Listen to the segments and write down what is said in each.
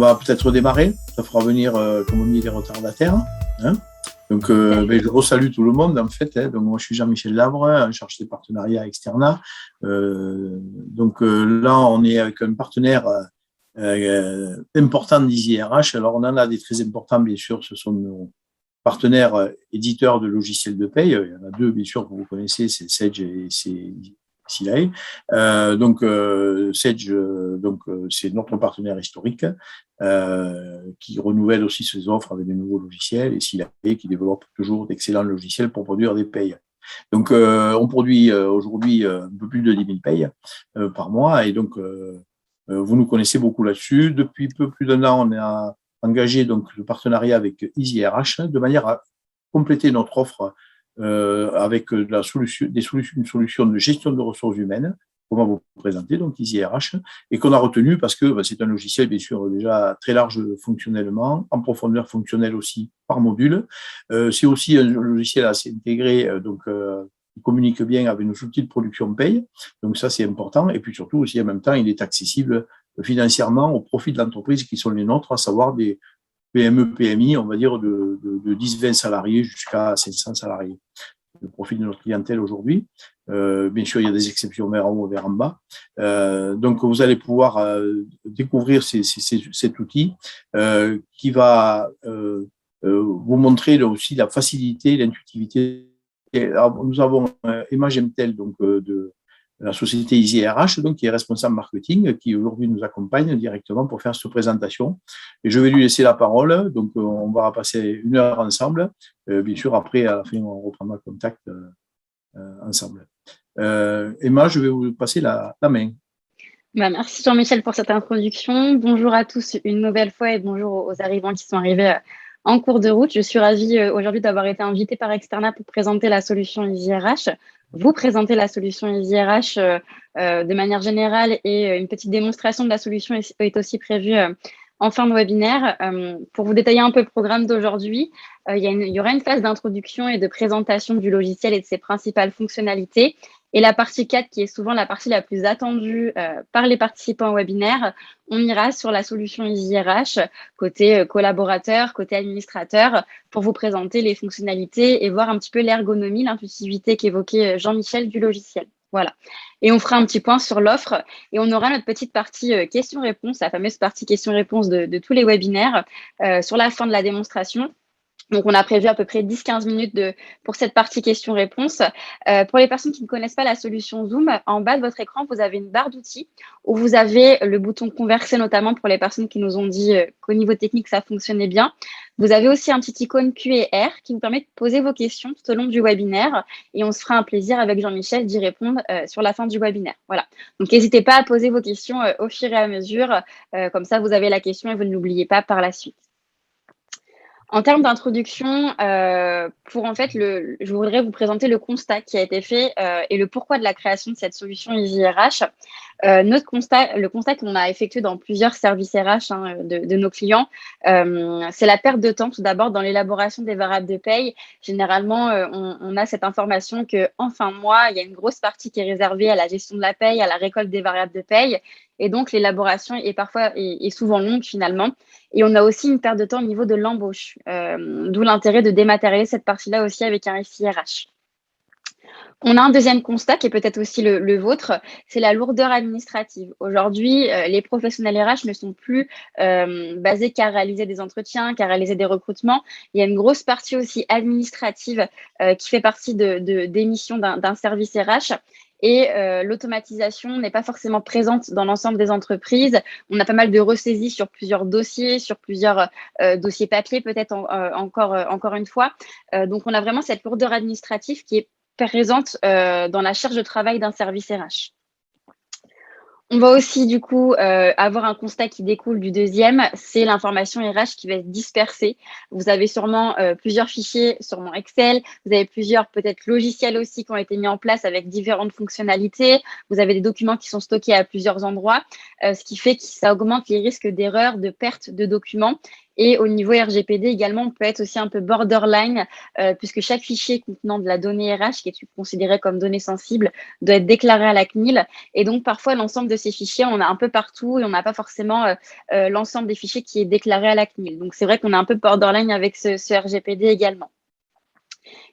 va peut-être démarrer. Ça fera venir, comme on dit, les retardataires. Hein. Donc, je resalue tout le monde, en fait. Hein. Donc, moi, je suis Jean-Michel Labre, en charge des partenariats externa. Là, on est avec un partenaire important d'EasyRH. Alors, on en a des très importants, bien sûr. Ce sont nos partenaires éditeurs de logiciels de paye. Il y en a deux, bien sûr, que vous connaissez, c'est Sage et c'est Silae. Sage, c'est notre partenaire historique qui renouvelle aussi ses offres avec de nouveaux logiciels, et Silae qui développe toujours d'excellents logiciels pour produire des payes. Donc, on produit aujourd'hui un peu plus de 10 000 payes par mois, et donc vous nous connaissez beaucoup là-dessus. Depuis peu plus d'un an, on a engagé donc le partenariat avec EasyRH de manière à compléter notre offre avec une solution de gestion de ressources humaines qu'on va vous présenter, donc EasyRH, et qu'on a retenu parce que c'est un logiciel, bien sûr, déjà très large fonctionnellement, en profondeur fonctionnelle aussi par module. C'est aussi un logiciel assez intégré, qui communique bien avec nos outils de production paye, donc ça c'est important, et puis surtout aussi en même temps, il est accessible financièrement au profit de l'entreprise qui sont les nôtres, à savoir des PME, PMI, on va dire de 10-20 salariés jusqu'à 500 salariés. Le profil de notre clientèle aujourd'hui. Bien sûr, il y a des exceptions vers en haut, vers en bas. Donc, vous allez pouvoir découvrir cet outil qui va vous montrer aussi la facilité, l'intuitivité. Alors, nous avons Emma Gemtel, donc de la société EasyRH, donc qui est responsable marketing, qui aujourd'hui nous accompagne directement pour faire cette présentation. Et je vais lui laisser la parole. Donc, on va passer 1 heure ensemble. Bien sûr, après, à la fin, on reprendra contact ensemble. Emma, je vais vous passer la main. Merci Jean-Michel pour cette introduction. Bonjour à tous une nouvelle fois et bonjour aux arrivants qui sont arrivés en cours de route. Je suis ravie aujourd'hui d'avoir été invitée par Externa pour présenter la solution EasyRH. Vous présenter la solution EasyRH de manière générale, et une petite démonstration de la solution est aussi prévue en fin de webinaire. Pour vous détailler un peu le programme d'aujourd'hui, il y aura une phase d'introduction et de présentation du logiciel et de ses principales fonctionnalités. Et la partie 4, qui est souvent la partie la plus attendue par les participants au webinaire, on ira sur la solution EasyRH, côté collaborateur, côté administrateur, pour vous présenter les fonctionnalités et voir un petit peu l'ergonomie, l'intuitivité qu'évoquait Jean-Michel du logiciel. Voilà. Et on fera un petit point sur l'offre et on aura notre petite partie questions-réponses, la fameuse partie questions-réponses de tous les webinaires sur la fin de la démonstration. Donc, on a prévu à peu près 10-15 minutes pour cette partie questions-réponses. Pour les personnes qui ne connaissent pas la solution Zoom, en bas de votre écran, vous avez une barre d'outils où vous avez le bouton converser, notamment pour les personnes qui nous ont dit qu'au niveau technique, ça fonctionnait bien. Vous avez aussi un petit icône Q&R qui vous permet de poser vos questions tout au long du webinaire et on se fera un plaisir avec Jean-Michel d'y répondre sur la fin du webinaire. Voilà. Donc, n'hésitez pas à poser vos questions au fur et à mesure. Comme ça, vous avez la question et vous ne l'oubliez pas par la suite. En termes d'introduction, je voudrais vous présenter le constat qui a été fait et le pourquoi de la création de cette solution EasyRH. Le constat qu'on a effectué dans plusieurs services RH de nos clients, c'est la perte de temps tout d'abord dans l'élaboration des variables de paye. Généralement, on a cette information qu'en fin de mois, il y a une grosse partie qui est réservée à la gestion de la paye, à la récolte des variables de paye. Et donc, l'élaboration est souvent longue finalement. Et on a aussi une perte de temps au niveau de l'embauche, d'où l'intérêt de dématérialiser cette partie-là aussi avec un SIRH. On a un deuxième constat qui est peut-être aussi le vôtre, c'est la lourdeur administrative. Aujourd'hui, les professionnels RH ne sont plus basés qu'à réaliser des entretiens, qu'à réaliser des recrutements. Il y a une grosse partie aussi administrative qui fait partie des missions d'un service RH. Et l'automatisation n'est pas forcément présente dans l'ensemble des entreprises. On a pas mal de ressaisies sur plusieurs dossiers, sur plusieurs dossiers papier peut-être encore une fois. Donc, on a vraiment cette lourdeur administrative qui est présente dans la charge de travail d'un service RH. On va aussi du coup avoir un constat qui découle du deuxième, c'est l'information RH qui va être dispersée. Vous avez sûrement plusieurs fichiers, sûrement Excel, vous avez plusieurs peut-être logiciels aussi qui ont été mis en place avec différentes fonctionnalités, vous avez des documents qui sont stockés à plusieurs endroits, ce qui fait que ça augmente les risques d'erreur, de perte de documents. Et au niveau RGPD également, on peut être aussi un peu borderline, puisque chaque fichier contenant de la donnée RH, qui est considéré comme donnée sensible, doit être déclaré à la CNIL. Et donc, parfois, l'ensemble de ces fichiers, on a un peu partout et on n'a pas forcément l'ensemble des fichiers qui est déclaré à la CNIL. Donc, c'est vrai qu'on est un peu borderline avec ce RGPD également.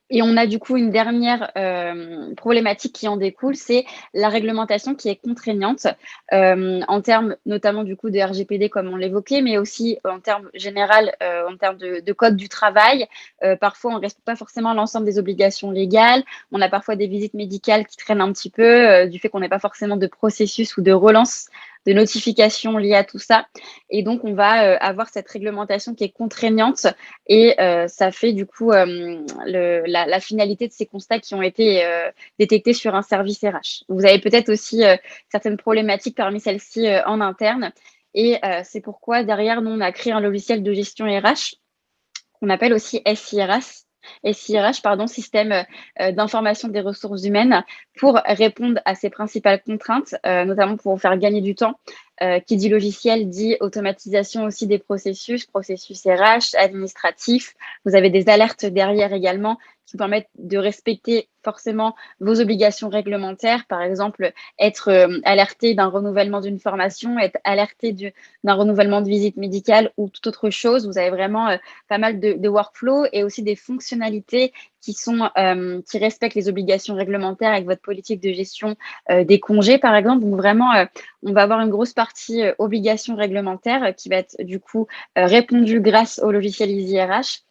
Et on a du coup une dernière problématique qui en découle, c'est la réglementation qui est contraignante en termes notamment du coup de RGPD comme on l'évoquait, mais aussi en termes général, en termes de code du travail. Parfois, on ne respecte pas forcément l'ensemble des obligations légales. On a parfois des visites médicales qui traînent un petit peu du fait qu'on n'ait pas forcément de processus ou de relance de notification liées à tout ça. Et donc, on va avoir cette réglementation qui est contraignante et ça fait du coup la finalité de ces constats qui ont été détectés sur un service RH. Vous avez peut-être aussi certaines problématiques parmi celles-ci en interne. Et c'est pourquoi derrière, nous, on a créé un logiciel de gestion RH qu'on appelle aussi SIRH, pardon, système d'information des ressources humaines, pour répondre à ces principales contraintes, notamment pour faire gagner du temps. Qui dit logiciel dit automatisation aussi des processus RH, administratifs. Vous avez des alertes derrière également qui vous permettent de respecter forcément vos obligations réglementaires. Par exemple, être alerté d'un renouvellement d'une formation, être alerté d'un renouvellement de visite médicale ou toute autre chose. Vous avez vraiment pas mal de workflows et aussi des fonctionnalités qui respectent les obligations réglementaires avec votre politique de gestion des congés, par exemple. Donc vraiment, on va avoir une grosse partie obligations réglementaires qui va être du coup répondue grâce au logiciel EasyRH.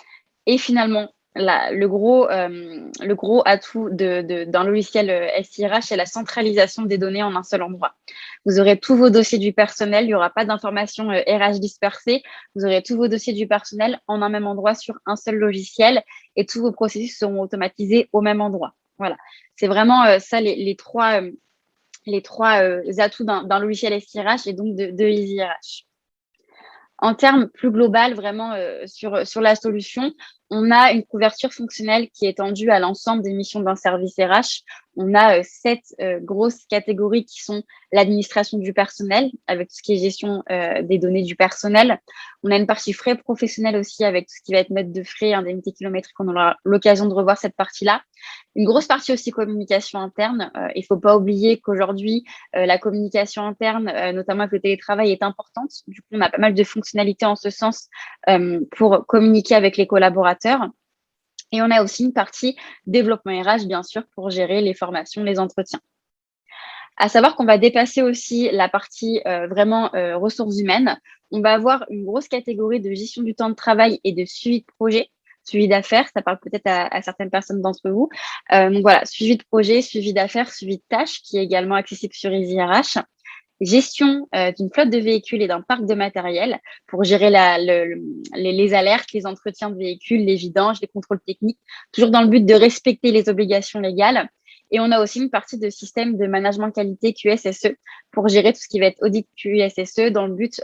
Et finalement, le gros atout d'un logiciel SIRH, c'est la centralisation des données en un seul endroit. Vous aurez tous vos dossiers du personnel, il n'y aura pas d'informations RH dispersées. Vous aurez tous vos dossiers du personnel en un même endroit sur un seul logiciel et tous vos processus seront automatisés au même endroit. Voilà, c'est vraiment ça les trois atouts d'un logiciel SIRH et donc de EasyRH. En termes plus global, vraiment sur la solution, on a une couverture fonctionnelle qui est étendue à l'ensemble des missions d'un service RH. On a 7 grosses catégories qui sont l'administration du personnel, avec tout ce qui est gestion des données du personnel. On a une partie frais professionnels aussi, avec tout ce qui va être note de frais, indemnité kilométrique. On aura l'occasion de revoir cette partie-là. Une grosse partie aussi communication interne. Il ne faut pas oublier qu'aujourd'hui, la communication interne, notamment avec le télétravail, est importante. Du coup, on a pas mal de fonctionnalités en ce sens pour communiquer avec les collaborateurs. Et on a aussi une partie développement RH, bien sûr, pour gérer les formations, les entretiens. À savoir qu'on va dépasser aussi la partie vraiment ressources humaines. On va avoir une grosse catégorie de gestion du temps de travail et de suivi de projet. Suivi d'affaires, ça parle peut-être à certaines personnes d'entre vous. Donc voilà, suivi de projet, suivi d'affaires, suivi de tâches, qui est également accessible sur EasyRH. Gestion d'une flotte de véhicules et d'un parc de matériel pour gérer les alertes, les entretiens de véhicules, les vidanges, les contrôles techniques, toujours dans le but de respecter les obligations légales. Et on a aussi une partie de système de management qualité QSSE pour gérer tout ce qui va être audit QSSE dans le but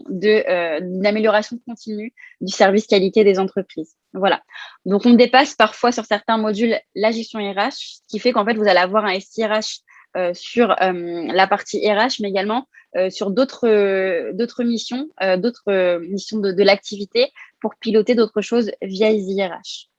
d'une amélioration continue du service qualité des entreprises. Voilà. Donc, on dépasse parfois sur certains modules la gestion RH, ce qui fait qu'en fait, vous allez avoir un SIRH sur la partie RH, mais également sur d'autres missions, missions de l'activité pour piloter d'autres choses via EasyRH.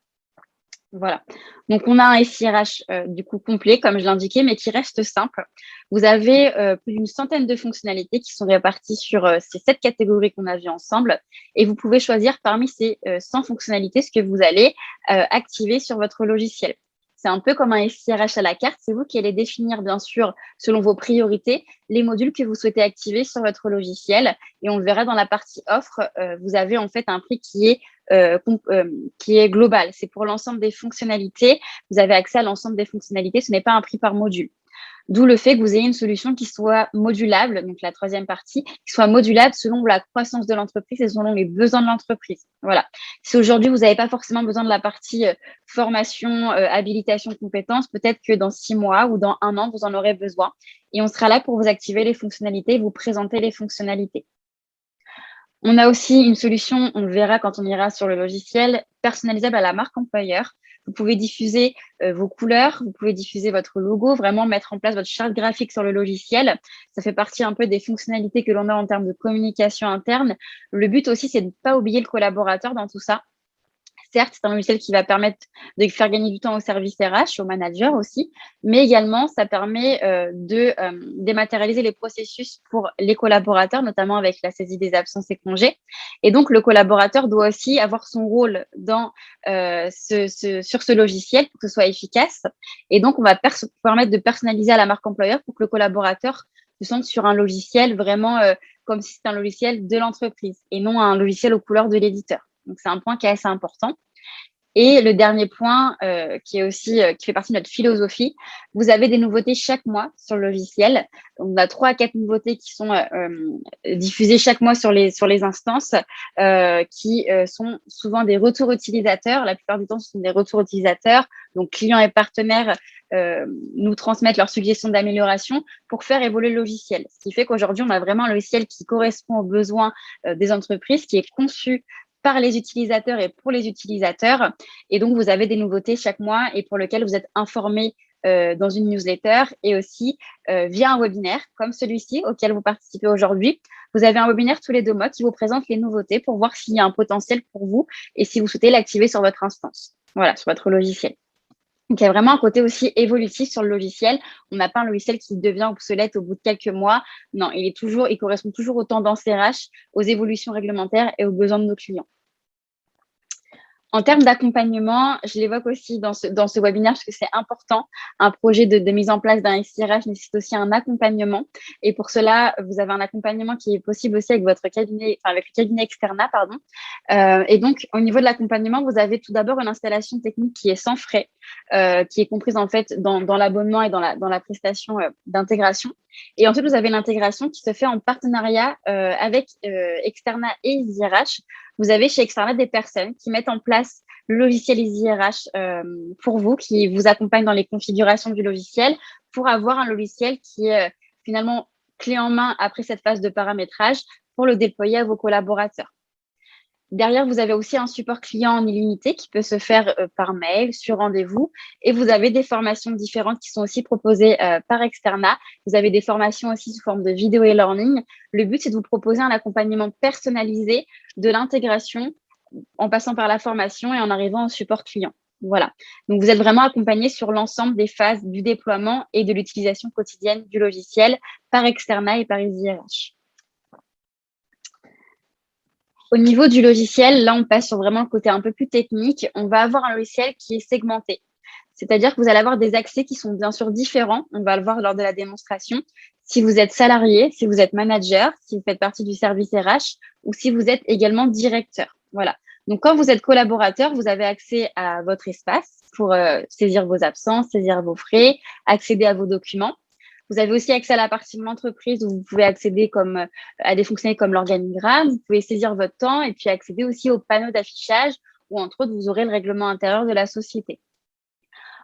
Voilà. Donc, on a un SIRH du coup complet, comme je l'indiquais, mais qui reste simple. Vous avez plus d'une centaine de fonctionnalités qui sont réparties sur ces 7 catégories qu'on a vues ensemble. Et vous pouvez choisir parmi ces 100 fonctionnalités ce que vous allez activer sur votre logiciel. C'est un peu comme un SIRH à la carte. C'est vous qui allez définir, bien sûr, selon vos priorités, les modules que vous souhaitez activer sur votre logiciel. Et on le verra dans la partie offre. Vous avez en fait un prix qui est global. C'est pour l'ensemble des fonctionnalités. Vous avez accès à l'ensemble des fonctionnalités. Ce n'est pas un prix par module. D'où le fait que vous ayez une solution qui soit modulable, donc la troisième partie, qui soit modulable selon la croissance de l'entreprise et selon les besoins de l'entreprise. Voilà. Si aujourd'hui, vous n'avez pas forcément besoin de la partie formation, habilitation, compétences, peut-être que dans 6 mois ou dans 1 an, vous en aurez besoin. Et on sera là pour vous activer les fonctionnalités, vous présenter les fonctionnalités. On a aussi une solution, on le verra quand on ira sur le logiciel, personnalisable à la marque employeur. Vous pouvez diffuser vos couleurs, vous pouvez diffuser votre logo, vraiment mettre en place votre charte graphique sur le logiciel. Ça fait partie un peu des fonctionnalités que l'on a en termes de communication interne. Le but aussi, c'est de ne pas oublier le collaborateur dans tout ça. Certes, c'est un logiciel qui va permettre de faire gagner du temps au service RH, aux managers aussi, mais également, ça permet de dématérialiser les processus pour les collaborateurs, notamment avec la saisie des absences et congés. Et donc, le collaborateur doit aussi avoir son rôle sur ce logiciel pour que ce soit efficace. Et donc, on va permettre de personnaliser à la marque employeur pour que le collaborateur se sente sur un logiciel vraiment comme si c'était un logiciel de l'entreprise et non un logiciel aux couleurs de l'éditeur. Donc, c'est un point qui est assez important. Et le dernier point, qui fait partie de notre philosophie, vous avez des nouveautés chaque mois sur le logiciel. Donc, on a 3 à 4 nouveautés qui sont diffusées chaque mois sur les instances, qui sont souvent des retours utilisateurs. La plupart du temps, ce sont des retours utilisateurs. Donc, clients et partenaires nous transmettent leurs suggestions d'amélioration pour faire évoluer le logiciel. Ce qui fait qu'aujourd'hui, on a vraiment un logiciel qui correspond aux besoins des entreprises, qui est conçu par les utilisateurs et pour les utilisateurs. Et donc, vous avez des nouveautés chaque mois et pour lesquelles vous êtes informés dans une newsletter et aussi via un webinaire comme celui-ci auquel vous participez aujourd'hui. Vous avez un webinaire tous les 2 mois qui vous présente les nouveautés pour voir s'il y a un potentiel pour vous et si vous souhaitez l'activer sur votre instance, voilà, sur votre logiciel. Donc, il y a vraiment un côté aussi évolutif sur le logiciel. On n'a pas un logiciel qui devient obsolète au bout de quelques mois. Non, il correspond toujours aux tendances RH, aux évolutions réglementaires et aux besoins de nos clients. En termes d'accompagnement, je l'évoque aussi dans ce webinaire parce que c'est important. Un projet de mise en place d'un SIRH nécessite aussi un accompagnement. Et pour cela, vous avez un accompagnement qui est possible aussi avec votre cabinet, enfin avec le cabinet Externa, pardon. Et donc, au niveau de l'accompagnement, vous avez tout d'abord une installation technique qui est sans frais, qui est comprise en fait dans l'abonnement et dans la prestation d'intégration. Et ensuite, vous avez l'intégration qui se fait en partenariat avec Externa et EasyRH. Vous avez chez Externa des personnes qui mettent en place le logiciel EasyRH pour vous, qui vous accompagnent dans les configurations du logiciel pour avoir un logiciel qui est finalement clé en main après cette phase de paramétrage pour le déployer à vos collaborateurs. Derrière, vous avez aussi un support client en illimité qui peut se faire par mail, sur rendez-vous. Et vous avez des formations différentes qui sont aussi proposées par Externa. Vous avez des formations aussi sous forme de vidéo et learning. Le but, c'est de vous proposer un accompagnement personnalisé de l'intégration en passant par la formation et en arrivant au support client. Voilà. Donc, vous êtes vraiment accompagné sur l'ensemble des phases du déploiement et de l'utilisation quotidienne du logiciel par Externa et par EasyRH. Au niveau du logiciel, là, on passe sur vraiment le côté un peu plus technique. On va avoir un logiciel qui est segmenté. C'est-à-dire que vous allez avoir des accès qui sont bien sûr différents. On va le voir lors de la démonstration. Si vous êtes salarié, si vous êtes manager, si vous faites partie du service RH ou si vous êtes également directeur. Voilà. Donc, quand vous êtes collaborateur, vous avez accès à votre espace pour saisir vos absences, saisir vos frais, accéder à vos documents. Vous avez aussi accès à la partie de l'entreprise où vous pouvez accéder à des fonctionnalités comme l'organigramme. Vous pouvez saisir votre temps et puis accéder aussi au panneau d'affichage où, entre autres, vous aurez le règlement intérieur de la société.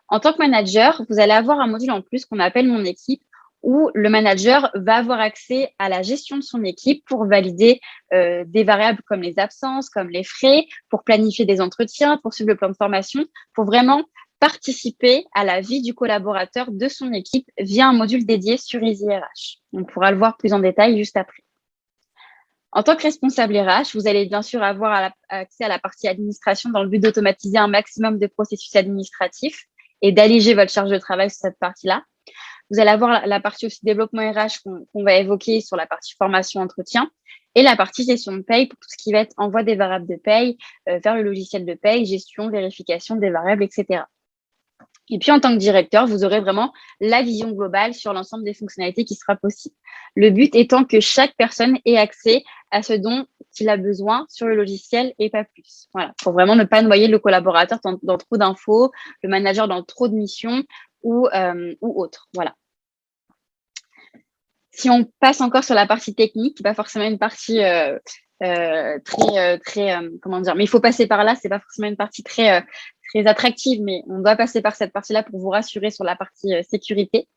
En tant que manager, vous allez avoir un module en plus qu'on appelle Mon équipe où le manager va avoir accès à la gestion de son équipe pour valider des variables comme les absences, comme les frais, pour planifier des entretiens, pour suivre le plan de formation, pour vraiment participer à la vie du collaborateur de son équipe via un module dédié sur EasyRH. On pourra le voir plus en détail juste après. En tant que responsable RH, vous allez bien sûr avoir accès à la partie administration dans le but d'automatiser un maximum de processus administratifs et d'alléger votre charge de travail sur cette partie-là. Vous allez avoir la partie aussi développement RH qu'on va évoquer sur la partie formation entretien et la partie gestion de paye pour tout ce qui va être envoi des variables de paye vers le logiciel de paye, gestion, vérification des variables, etc. Et puis, en tant que directeur, vous aurez vraiment la vision globale sur l'ensemble des fonctionnalités qui sera possible. Le but étant que chaque personne ait accès à ce dont il a besoin sur le logiciel et pas plus. Voilà, pour vraiment ne pas noyer le collaborateur dans trop d'infos, le manager dans trop de missions ou autre. Voilà. Si on passe encore sur la partie technique, pas forcément une partie comment dire, mais il faut passer par là, c'est pas forcément une partie très attractive, mais on doit passer par cette partie-là pour vous rassurer sur la partie sécurité.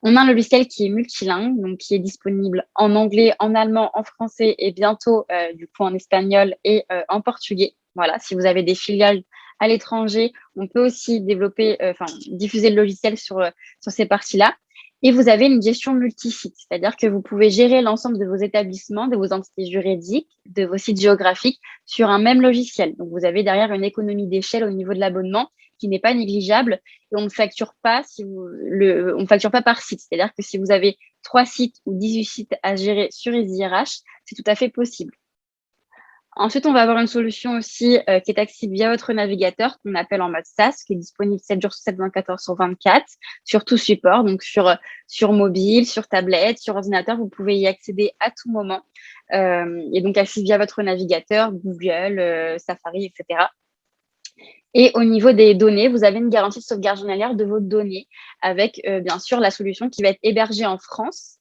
On a un logiciel qui est multilingue, donc qui est disponible en anglais, en allemand, en français et bientôt du coup en espagnol et en portugais. Voilà, si vous avez des filiales à l'étranger, on peut aussi diffuser le logiciel sur ces parties-là. Et vous avez une gestion multi-site, c'est-à-dire que vous pouvez gérer l'ensemble de vos établissements, de vos entités juridiques, de vos sites géographiques sur un même logiciel. Donc, vous avez derrière une économie d'échelle au niveau de l'abonnement qui n'est pas négligeable et on ne facture pas on ne facture pas par site. C'est-à-dire que si vous avez 3 sites ou 18 sites à gérer sur EasyRH, c'est tout à fait possible. Ensuite, on va avoir une solution aussi qui est accessible via votre navigateur, qu'on appelle en mode SaaS, qui est disponible 7 jours sur 7, 24 heures sur 24, sur tout support, donc sur mobile, sur tablette, sur ordinateur, vous pouvez y accéder à tout moment. Et donc, accessible via votre navigateur, Google, Safari, etc. Et au niveau des données, vous avez une garantie de sauvegarde journalière de vos données avec, bien sûr, la solution qui va être hébergée en France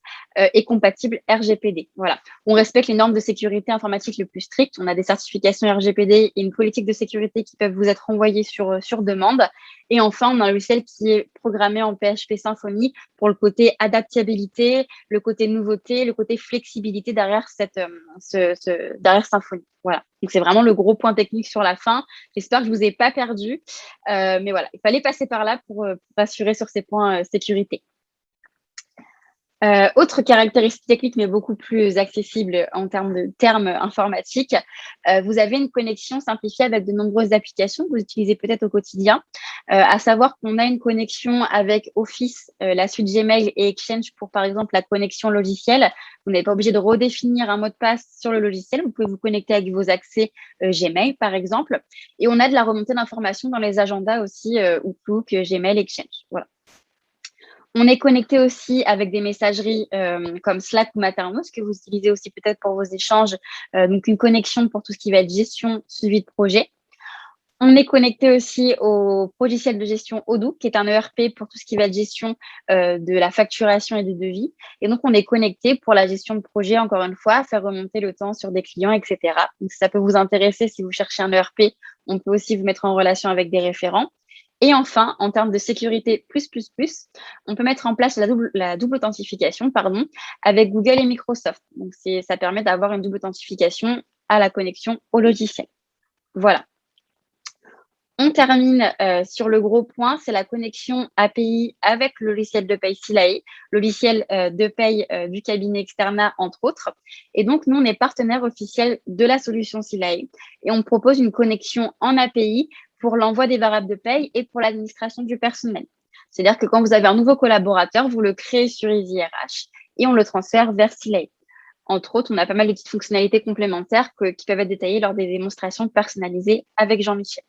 et compatible RGPD. Voilà. On respecte les normes de sécurité informatique les plus strictes. On a des certifications RGPD et une politique de sécurité qui peuvent vous être envoyées sur demande. Et enfin, on a un logiciel qui est programmé en PHP Symfony pour le côté adaptabilité, le côté nouveauté, le côté flexibilité derrière derrière Symfony. Voilà. Donc, c'est vraiment le gros point technique sur la fin. J'espère que je vous ai pas perdu. Mais voilà, il fallait passer par là pour rassurer sur ces points sécurité. Autre caractéristique technique, mais beaucoup plus accessible en termes de termes informatiques, vous avez une connexion simplifiée avec de nombreuses applications que vous utilisez peut-être au quotidien, à savoir qu'on a une connexion avec Office, la suite Gmail et Exchange pour, par exemple, la connexion logicielle. Vous n'êtes pas obligé de redéfinir un mot de passe sur le logiciel. Vous pouvez vous connecter avec vos accès Gmail, par exemple. Et on a de la remontée d'informations dans les agendas aussi, Outlook, Gmail, Exchange. Voilà. On est connecté aussi avec des messageries comme Slack ou Mattermost que vous utilisez aussi peut-être pour vos échanges. Donc, une connexion pour tout ce qui va être gestion, suivi de projet. On est connecté aussi au logiciel de gestion Odoo, qui est un ERP pour tout ce qui va être gestion de la facturation et du devis. Et donc, on est connecté pour la gestion de projet, encore une fois, faire remonter le temps sur des clients, etc. Donc, si ça peut vous intéresser, si vous cherchez un ERP, on peut aussi vous mettre en relation avec des référents. Et enfin, en termes de sécurité on peut mettre en place la double authentification avec Google et Microsoft. Donc, ça permet d'avoir une double authentification à la connexion au logiciel. Voilà. On termine sur le gros point, c'est la connexion API avec le logiciel de paye Silae, logiciel de paye du cabinet Externa, entre autres. Et donc, nous, on est partenaire officiel de la solution Silae et on propose une connexion en API pour l'envoi des variables de paye et pour l'administration du personnel. C'est-à-dire que quand vous avez un nouveau collaborateur, vous le créez sur EasyRH et on le transfère vers Silae. Entre autres, on a pas mal de petites fonctionnalités complémentaires qui peuvent être détaillées lors des démonstrations personnalisées avec Jean-Michel.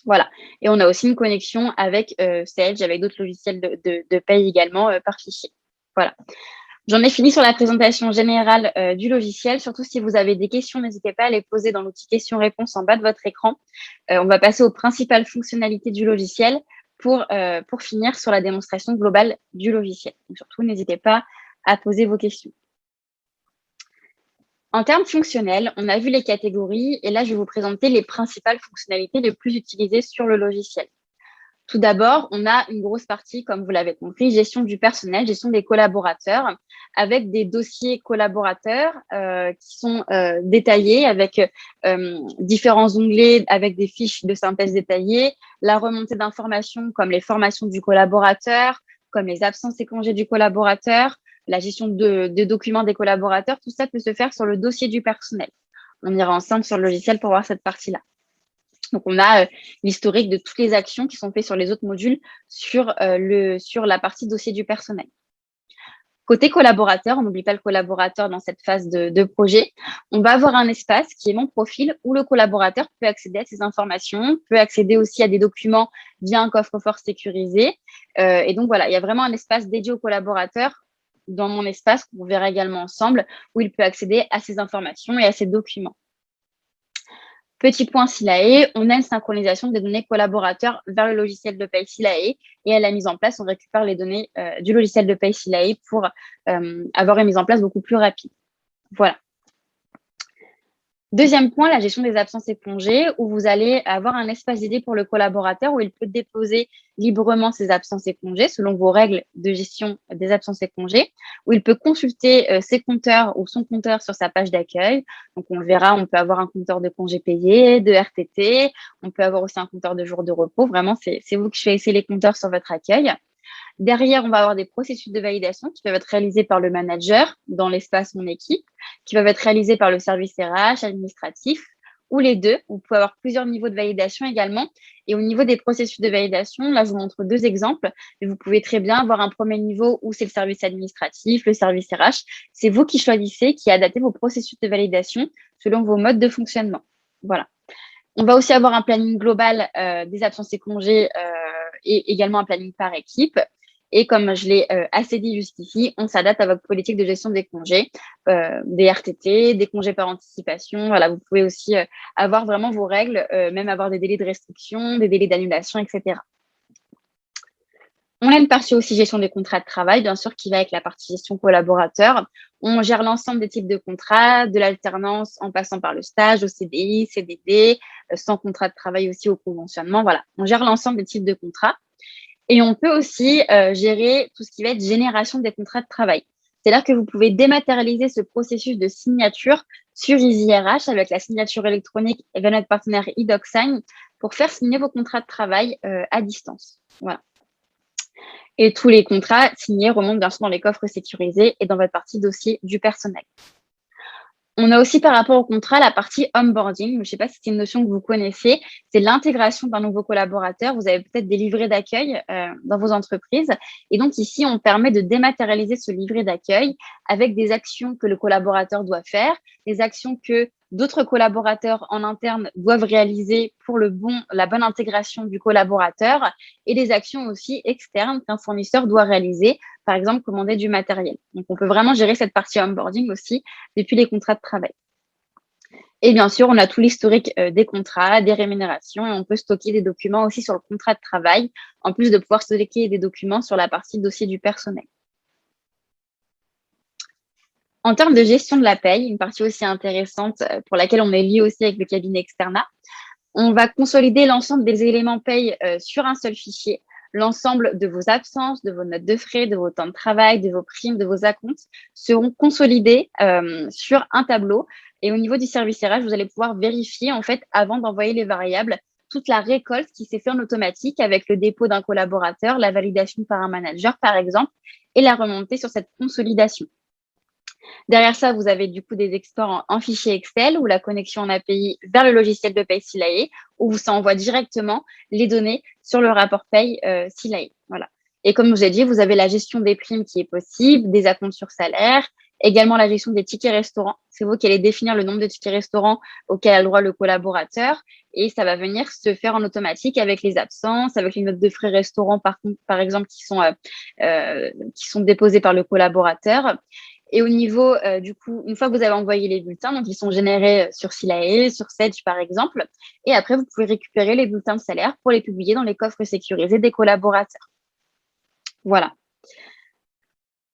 Voilà. Et on a aussi une connexion avec Sage, avec d'autres logiciels de paye également par fichier. Voilà. J'en ai fini sur la présentation générale du logiciel. Surtout si vous avez des questions, n'hésitez pas à les poser dans l'outil questions-réponses en bas de votre écran. On va passer aux principales fonctionnalités du logiciel pour finir sur la démonstration globale du logiciel. Donc, surtout, n'hésitez pas à poser vos questions. En termes fonctionnels, on a vu les catégories et là, je vais vous présenter les principales fonctionnalités les plus utilisées sur le logiciel. Tout d'abord, on a une grosse partie, comme vous l'avez compris, gestion du personnel, gestion des collaborateurs, avec des dossiers collaborateurs qui sont détaillés avec différents onglets, avec des fiches de synthèse détaillées, la remontée d'informations comme les formations du collaborateur, comme les absences et congés du collaborateur, la gestion de documents des collaborateurs, tout ça peut se faire sur le dossier du personnel. On ira ensemble sur le logiciel pour voir cette partie-là. Donc, on a l'historique de toutes les actions qui sont faites sur les autres modules sur la partie dossier du personnel. Côté collaborateur, on n'oublie pas le collaborateur dans cette phase de projet. On va avoir un espace qui est mon profil où le collaborateur peut accéder à ces informations, peut accéder aussi à des documents via un coffre-fort sécurisé. Et donc, voilà, il y a vraiment un espace dédié au collaborateur dans mon espace qu'on verra également ensemble où il peut accéder à ces informations et à ces documents. Petit point Silae, on a une synchronisation des données collaborateurs vers le logiciel de paye Silae et à la mise en place, on récupère les données du logiciel de paye Silae pour avoir une mise en place beaucoup plus rapide. Voilà. Deuxième point, la gestion des absences et congés, où vous allez avoir un espace dédié pour le collaborateur où il peut déposer librement ses absences et congés selon vos règles de gestion des absences et congés, où il peut consulter ses compteurs ou son compteur sur sa page d'accueil. Donc, on le verra, on peut avoir un compteur de congés payés, de RTT, on peut avoir aussi un compteur de jours de repos. Vraiment, c'est vous qui choisissez les compteurs sur votre accueil. Derrière, on va avoir des processus de validation qui peuvent être réalisés par le manager dans l'espace Mon équipe, qui peuvent être réalisés par le service RH, administratif, ou les deux. Vous pouvez avoir plusieurs niveaux de validation également. Et au niveau des processus de validation, là, je vous montre deux exemples. Mais vous pouvez très bien avoir un premier niveau où c'est le service administratif, le service RH. C'est vous qui choisissez, qui adaptez vos processus de validation selon vos modes de fonctionnement. Voilà. On va aussi avoir un planning global des absences et congés et également un planning par équipe. Et comme je l'ai assez dit jusqu'ici, on s'adapte à votre politique de gestion des congés, des RTT, des congés par anticipation. Voilà, vous pouvez aussi avoir vraiment vos règles, même avoir des délais de restriction, des délais d'annulation, etc. On a une partie aussi gestion des contrats de travail, bien sûr, qui va avec la partie gestion collaborateur. On gère l'ensemble des types de contrats, de l'alternance en passant par le stage, au CDI, CDD, sans contrat de travail aussi au conventionnement. Voilà, on gère l'ensemble des types de contrats. Et on peut aussi gérer tout ce qui va être génération des contrats de travail. C'est-à-dire que vous pouvez dématérialiser ce processus de signature sur EasyRH avec la signature électronique et notre partenaire eDocSign pour faire signer vos contrats de travail à distance. Voilà. Et tous les contrats signés remontent bien sûr dans les coffres sécurisés et dans votre partie dossier du personnel. On a aussi par rapport au contrat la partie onboarding. Je ne sais pas si c'est une notion que vous connaissez. C'est l'intégration d'un nouveau collaborateur. Vous avez peut-être des livrets d'accueil dans vos entreprises. Et donc ici, on permet de dématérialiser ce livret d'accueil avec des actions que le collaborateur doit faire, des actions que d'autres collaborateurs en interne doivent réaliser pour la bonne intégration du collaborateur et des actions aussi externes qu'un fournisseur doit réaliser, par exemple commander du matériel. Donc, on peut vraiment gérer cette partie onboarding aussi depuis les contrats de travail. Et bien sûr, on a tout l'historique des contrats, des rémunérations et on peut stocker des documents aussi sur le contrat de travail, en plus de pouvoir stocker des documents sur la partie dossier du personnel. En termes de gestion de la paye, une partie aussi intéressante pour laquelle on est lié aussi avec le cabinet Externa, on va consolider l'ensemble des éléments paye sur un seul fichier. L'ensemble de vos absences, de vos notes de frais, de vos temps de travail, de vos primes, de vos acomptes seront consolidés sur un tableau. Et au niveau du service RH, vous allez pouvoir vérifier, en fait, avant d'envoyer les variables, toute la récolte qui s'est faite en automatique avec le dépôt d'un collaborateur, la validation par un manager, par exemple, et la remontée sur cette consolidation. Derrière ça, vous avez du coup des exports en fichier Excel ou la connexion en API vers le logiciel de paye Silae où ça envoie directement les données sur le rapport paye Silae. Voilà. Et comme je vous ai dit, vous avez la gestion des primes qui est possible, des acomptes sur salaire, également la gestion des tickets restaurants. C'est vous qui allez définir le nombre de tickets restaurants auxquels a le droit le collaborateur et ça va venir se faire en automatique avec les absences, avec les notes de frais restaurants par exemple qui sont déposées par le collaborateur. Et au niveau, du coup, une fois que vous avez envoyé les bulletins, donc ils sont générés sur Silae, sur Sage par exemple, et après, vous pouvez récupérer les bulletins de salaire pour les publier dans les coffres sécurisés des collaborateurs. Voilà.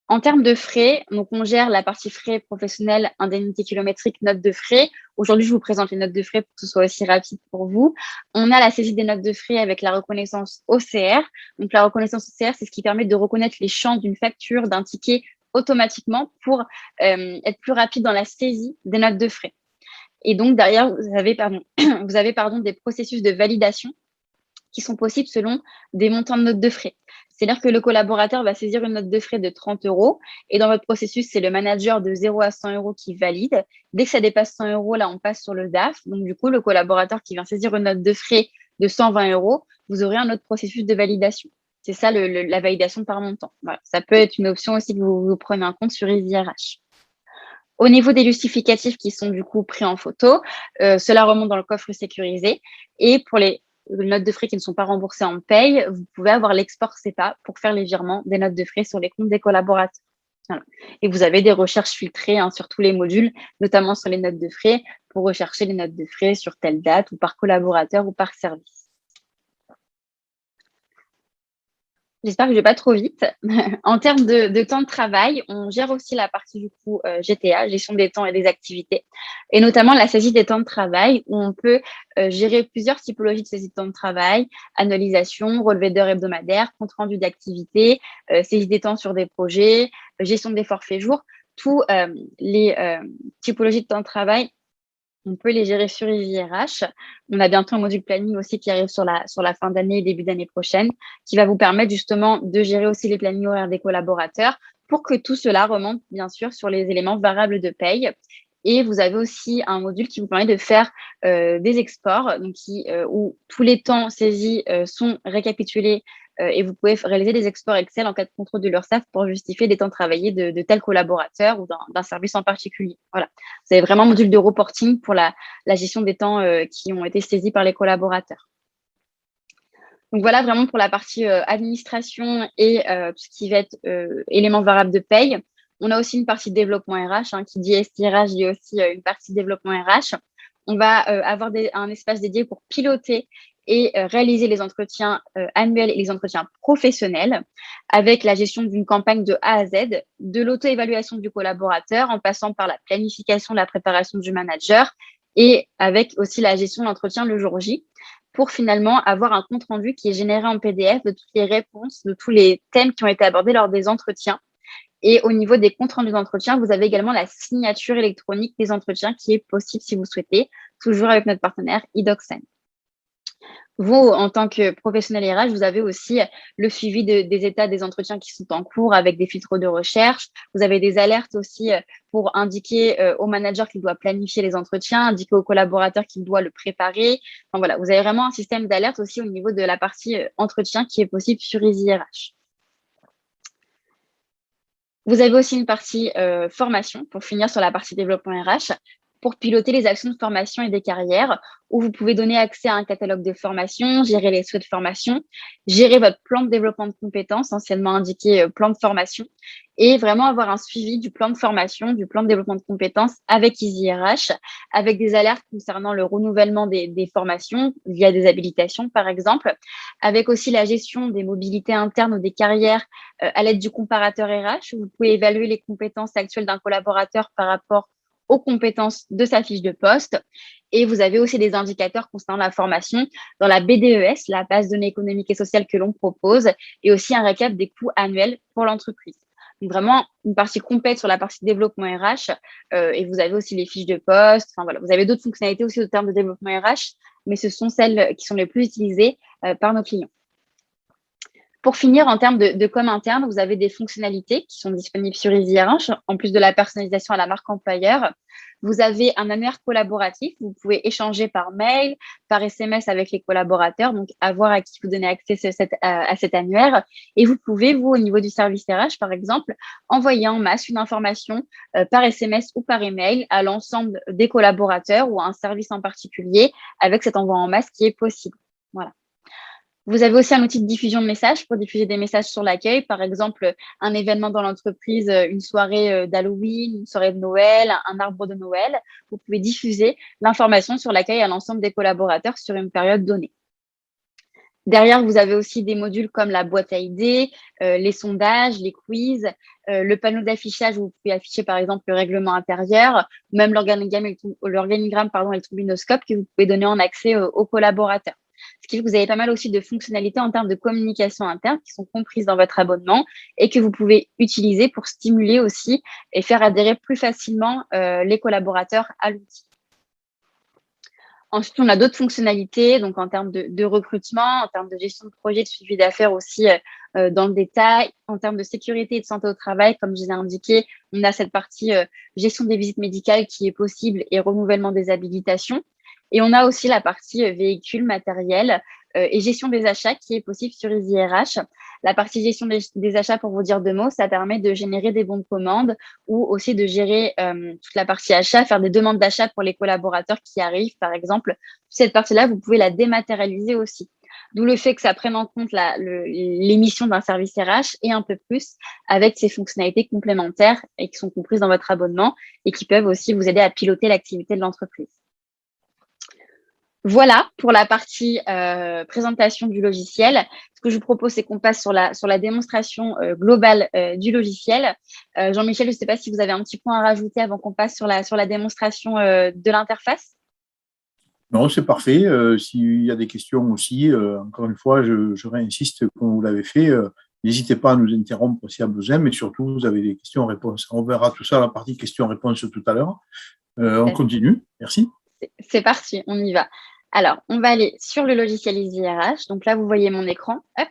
En termes de frais, donc on gère la partie frais professionnels, indemnité kilométrique, notes de frais. Aujourd'hui, je vous présente les notes de frais pour que ce soit aussi rapide pour vous. On a la saisie des notes de frais avec la reconnaissance OCR. Donc la reconnaissance OCR, c'est ce qui permet de reconnaître les champs d'une facture, d'un ticket automatiquement pour être plus rapide dans la saisie des notes de frais. Et donc derrière, vous avez des processus de validation qui sont possibles selon des montants de notes de frais. C'est-à-dire que le collaborateur va saisir une note de frais de 30 € et dans votre processus, c'est le manager de 0 à 100 € qui valide. Dès que ça dépasse 100 €, là, on passe sur le DAF. Donc, du coup, le collaborateur qui vient saisir une note de frais de 120 €, vous aurez un autre processus de validation. C'est ça, la validation par montant. Voilà. Ça peut être une option aussi que vous prenez en compte sur EasyRH. Au niveau des justificatifs qui sont du coup pris en photo, cela remonte dans le coffre sécurisé. Et pour les notes de frais qui ne sont pas remboursées en paye, vous pouvez avoir l'export CEPA pour faire les virements des notes de frais sur les comptes des collaborateurs. Voilà. Et vous avez des recherches filtrées sur tous les modules, notamment sur les notes de frais, pour rechercher les notes de frais sur telle date ou par collaborateur ou par service. J'espère que je vais pas trop vite. En termes de temps de travail, on gère aussi la partie du coup GTA, gestion des temps et des activités, et notamment la saisie des temps de travail où on peut gérer plusieurs typologies de saisie de temps de travail, annualisation, relevé d'heures hebdomadaires, compte rendu d'activité, saisie des temps sur des projets, gestion des forfaits jours, tous les typologies de temps de travail. On peut les gérer sur Easy RH. On a bientôt un module planning aussi qui arrive sur la fin d'année et début d'année prochaine, qui va vous permettre justement de gérer aussi les plannings horaires des collaborateurs pour que tout cela remonte bien sûr sur les éléments variables de paye. Et vous avez aussi un module qui vous permet de faire des exports, donc où tous les temps saisis sont récapitulés et vous pouvez réaliser des exports Excel en cas de contrôle de l'URSSAF pour justifier des temps travaillés de tel collaborateur ou d'un service en particulier. Voilà. Vous avez vraiment un module de reporting pour la gestion des temps qui ont été saisis par les collaborateurs. Donc voilà vraiment pour la partie administration et tout ce qui va être éléments variables de paye. On a aussi une partie développement RH, qui dit SIRH, dit aussi une partie développement RH. On va avoir un espace dédié pour piloter et réaliser les entretiens annuels et les entretiens professionnels avec la gestion d'une campagne de A à Z, de l'auto-évaluation du collaborateur en passant par la planification, la préparation du manager et avec aussi la gestion de l'entretien le jour J pour finalement avoir un compte rendu qui est généré en PDF de toutes les réponses, de tous les thèmes qui ont été abordés lors des entretiens. Et au niveau des comptes rendus d'entretien, vous avez également la signature électronique des entretiens qui est possible si vous souhaitez, toujours avec notre partenaire eDocSend. Vous, en tant que professionnel RH, vous avez aussi le suivi des états des entretiens qui sont en cours avec des filtres de recherche. Vous avez des alertes aussi pour indiquer au manager qu'il doit planifier les entretiens, indiquer au collaborateur qu'il doit le préparer. Enfin, voilà, vous avez vraiment un système d'alerte aussi au niveau de la partie entretien qui est possible sur Easy RH. Vous avez aussi une partie formation pour finir sur la partie développement RH pour piloter les actions de formation et des carrières où vous pouvez donner accès à un catalogue de formation, gérer les souhaits de formation, gérer votre plan de développement de compétences, anciennement indiqué plan de formation, et vraiment avoir un suivi du plan de formation, du plan de développement de compétences avec Easy RH, avec des alertes concernant le renouvellement des formations via des habilitations, par exemple, avec aussi la gestion des mobilités internes ou des carrières à l'aide du comparateur RH, où vous pouvez évaluer les compétences actuelles d'un collaborateur par rapport aux compétences de sa fiche de poste. Et vous avez aussi des indicateurs concernant la formation dans la BDES, la base de données économique et sociale que l'on propose, et aussi un récap des coûts annuels pour l'entreprise. Donc vraiment une partie complète sur la partie développement RH et vous avez aussi les fiches de poste. Enfin voilà, vous avez d'autres fonctionnalités aussi au terme de développement RH, mais ce sont celles qui sont les plus utilisées par nos clients. Pour finir, en termes de com interne, vous avez des fonctionnalités qui sont disponibles sur Easy RH, en plus de la personnalisation à la marque employeur. Vous avez un annuaire collaboratif. Vous pouvez échanger par mail, par SMS avec les collaborateurs, donc avoir à qui vous donnez accès à cet annuaire. Et vous pouvez, vous, au niveau du service RH, par exemple, envoyer en masse une information par SMS ou par email à l'ensemble des collaborateurs ou à un service en particulier avec cet envoi en masse qui est possible. Voilà. Vous avez aussi un outil de diffusion de messages pour diffuser des messages sur l'accueil, par exemple un événement dans l'entreprise, une soirée d'Halloween, une soirée de Noël, un arbre de Noël. Vous pouvez diffuser l'information sur l'accueil à l'ensemble des collaborateurs sur une période donnée. Derrière, vous avez aussi des modules comme la boîte à idées, les sondages, les quiz, le panneau d'affichage où vous pouvez afficher par exemple le règlement intérieur, même l'organigramme et le trombinoscope que vous pouvez donner en accès aux collaborateurs. Ce qui fait que vous avez pas mal aussi de fonctionnalités en termes de communication interne qui sont comprises dans votre abonnement et que vous pouvez utiliser pour stimuler aussi et faire adhérer plus facilement les collaborateurs à l'outil. Ensuite, on a d'autres fonctionnalités, donc en termes de recrutement, en termes de gestion de projet, de suivi d'affaires aussi dans le détail, en termes de sécurité et de santé au travail, comme je vous ai indiqué, on a cette partie gestion des visites médicales qui est possible et renouvellement des habilitations. Et on a aussi la partie véhicule, matériel et gestion des achats qui est possible sur Easy RH. La partie gestion des achats, pour vous dire deux mots, ça permet de générer des bons de commande ou aussi de gérer toute la partie achat, faire des demandes d'achat pour les collaborateurs qui arrivent, par exemple. Cette partie-là, vous pouvez la dématérialiser aussi. D'où le fait que ça prenne en compte l'émission d'un service RH et un peu plus avec ces fonctionnalités complémentaires et qui sont comprises dans votre abonnement et qui peuvent aussi vous aider à piloter l'activité de l'entreprise. Voilà pour la partie présentation du logiciel. Ce que je vous propose, c'est qu'on passe sur la démonstration globale du logiciel. Jean-Michel, je ne sais pas si vous avez un petit point à rajouter avant qu'on passe sur la démonstration de l'interface. Non, c'est parfait. S'il y a des questions aussi, encore une fois, je réinsiste, comme vous l'avez fait, n'hésitez pas à nous interrompre s'il y a besoin, mais surtout, vous avez des questions-réponses. On verra tout ça, la partie questions-réponses tout à l'heure. On continue. Merci. C'est parti, on y va. Alors, on va aller sur le logiciel EasyRH. Donc là, vous voyez mon écran. Hop.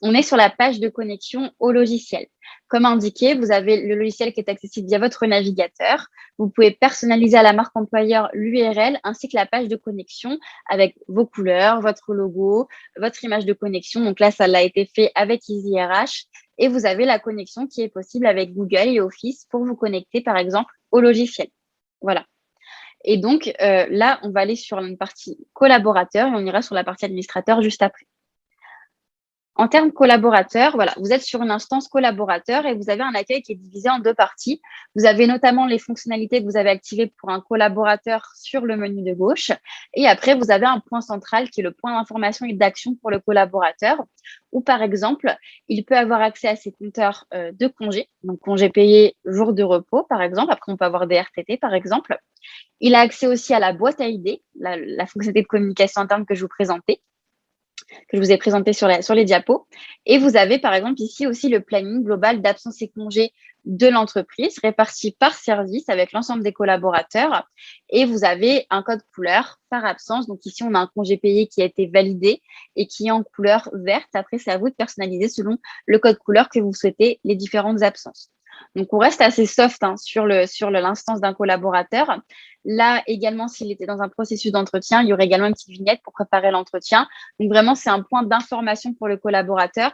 On est sur la page de connexion au logiciel. Comme indiqué, vous avez le logiciel qui est accessible via votre navigateur. Vous pouvez personnaliser à la marque employeur l'URL ainsi que la page de connexion avec vos couleurs, votre logo, votre image de connexion. Donc là, ça l'a été fait avec EasyRH. Et vous avez la connexion qui est possible avec Google et Office pour vous connecter, par exemple, au logiciel. Voilà. Et donc, là, on va aller sur une partie collaborateur et on ira sur la partie administrateur juste après. En termes collaborateurs, voilà, vous êtes sur une instance collaborateur et vous avez un accueil qui est divisé en deux parties. Vous avez notamment les fonctionnalités que vous avez activées pour un collaborateur sur le menu de gauche. Et après, vous avez un point central qui est le point d'information et d'action pour le collaborateur, où par exemple, il peut avoir accès à ses compteurs de congés, donc congés payés, jours de repos, par exemple. Après, on peut avoir des RTT, par exemple. Il a accès aussi à la boîte à idées, la fonctionnalité de communication interne que je vous ai présenté sur les diapos. Et vous avez, par exemple, ici aussi le planning global d'absence et congés de l'entreprise réparti par service avec l'ensemble des collaborateurs. Et vous avez un code couleur par absence. Donc ici, on a un congé payé qui a été validé et qui est en couleur verte. Après, c'est à vous de personnaliser selon le code couleur que vous souhaitez les différentes absences. Donc, on reste assez soft sur l'instance d'un collaborateur. Là, également, s'il était dans un processus d'entretien, il y aurait également une petite vignette pour préparer l'entretien. Donc, vraiment, c'est un point d'information pour le collaborateur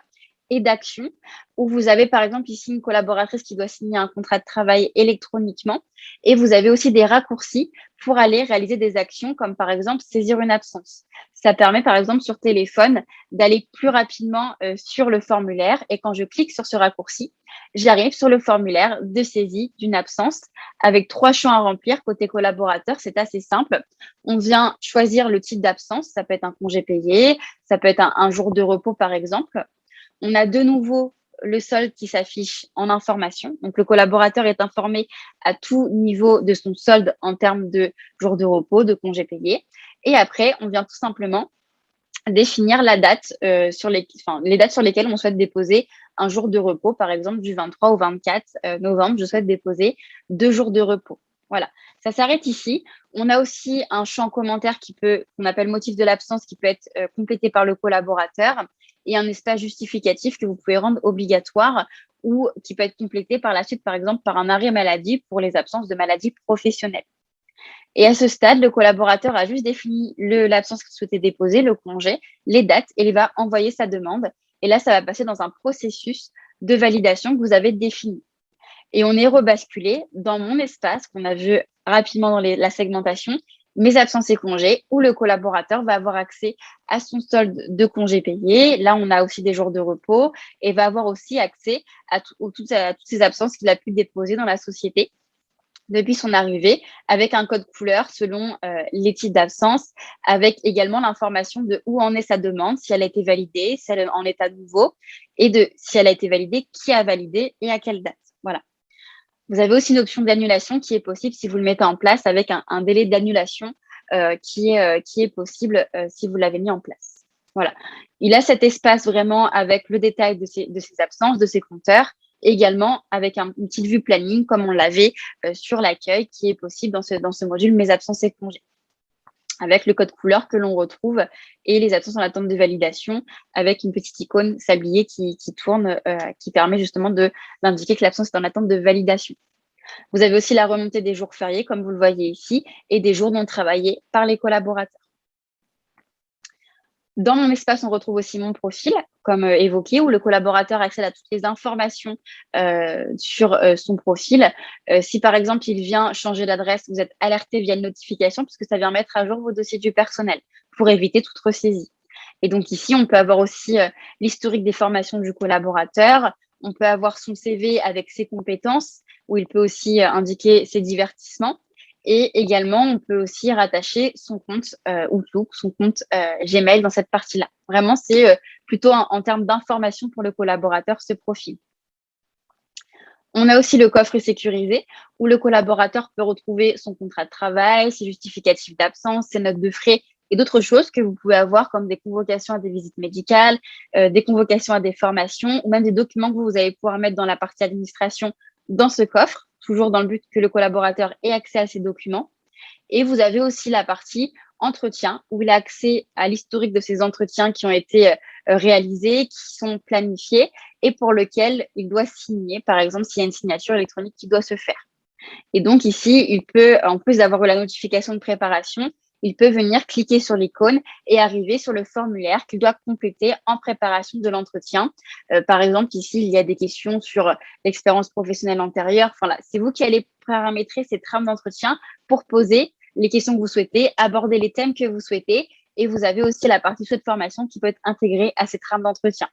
et d'action où vous avez, par exemple, ici une collaboratrice qui doit signer un contrat de travail électroniquement et vous avez aussi des raccourcis pour aller réaliser des actions comme, par exemple, saisir une absence. Ça permet, par exemple, sur téléphone, d'aller plus rapidement sur le formulaire et quand je clique sur ce raccourci, j'arrive sur le formulaire de saisie d'une absence avec 3 champs à remplir côté collaborateur. C'est assez simple. On vient choisir le type d'absence. Ça peut être un congé payé, ça peut être un jour de repos, par exemple. On a de nouveau le solde qui s'affiche en information. Donc, le collaborateur est informé à tout niveau de son solde en termes de jours de repos, de congés payés. Et après, on vient tout simplement définir la date les dates sur lesquelles on souhaite déposer un jour de repos, par exemple du 23 au 24 novembre, je souhaite déposer 2 jours de repos. Voilà, ça s'arrête ici. On a aussi un champ commentaire qu'on appelle motif de l'absence qui peut être complété par le collaborateur et un espace justificatif que vous pouvez rendre obligatoire ou qui peut être complété par la suite, par exemple, par un arrêt maladie pour les absences de maladie professionnelle. Et à ce stade, le collaborateur a juste défini l'absence qu'il souhaitait déposer, le congé, les dates, et il va envoyer sa demande. Et là, ça va passer dans un processus de validation que vous avez défini. Et on est rebasculé dans mon espace qu'on a vu rapidement dans la segmentation, mes absences et congés, où le collaborateur va avoir accès à son solde de congés payés. Là, on a aussi des jours de repos et va avoir aussi accès à toutes ces absences qu'il a pu déposer dans la société depuis son arrivée, avec un code couleur selon les types d'absence, avec également l'information de où en est sa demande, si elle a été validée, si elle en est à nouveau, et de si elle a été validée, qui a validé et à quelle date. Voilà. Vous avez aussi une option d'annulation qui est possible si vous le mettez en place avec un délai d'annulation qui est possible si vous l'avez mis en place. Voilà. Il a cet espace vraiment avec le détail de ses absences, de ses compteurs, également avec une petite vue planning comme on l'avait sur l'accueil qui est possible dans ce module Mes absences et congés, avec le code couleur que l'on retrouve et les absences en attente de validation avec une petite icône sablier qui tourne, qui permet justement d'indiquer que l'absence est en attente de validation. Vous avez aussi la remontée des jours fériés, comme vous le voyez ici, et des jours non travaillés par les collaborateurs. Dans mon espace, on retrouve aussi mon profil, comme évoqué, où le collaborateur accède à toutes les informations sur son profil. Si par exemple, il vient changer d'adresse, vous êtes alerté via une notification puisque ça vient mettre à jour vos dossiers du personnel pour éviter toute ressaisie. Et donc ici, on peut avoir aussi l'historique des formations du collaborateur. On peut avoir son CV avec ses compétences, où il peut aussi indiquer ses divertissements. Et également, on peut aussi rattacher son compte Outlook, son compte Gmail dans cette partie-là. Vraiment, c'est plutôt en termes d'information pour le collaborateur, ce profil. On a aussi le coffre sécurisé où le collaborateur peut retrouver son contrat de travail, ses justificatifs d'absence, ses notes de frais et d'autres choses que vous pouvez avoir comme des convocations à des visites médicales, des convocations à des formations ou même des documents que vous allez pouvoir mettre dans la partie administration dans ce coffre, toujours dans le but que le collaborateur ait accès à ces documents. Et vous avez aussi la partie entretien, où il a accès à l'historique de ces entretiens qui ont été réalisés, qui sont planifiés et pour lequel il doit signer, par exemple, s'il y a une signature électronique qui doit se faire. Et donc ici, il peut, en plus d'avoir eu la notification de préparation, il peut venir cliquer sur l'icône et arriver sur le formulaire qu'il doit compléter en préparation de l'entretien. Par exemple, ici, il y a des questions sur l'expérience professionnelle antérieure. Enfin, là, c'est vous qui allez paramétrer ces trames d'entretien pour poser les questions que vous souhaitez, aborder les thèmes que vous souhaitez. Et vous avez aussi la partie souhait de formation qui peut être intégrée à ces trames d'entretien.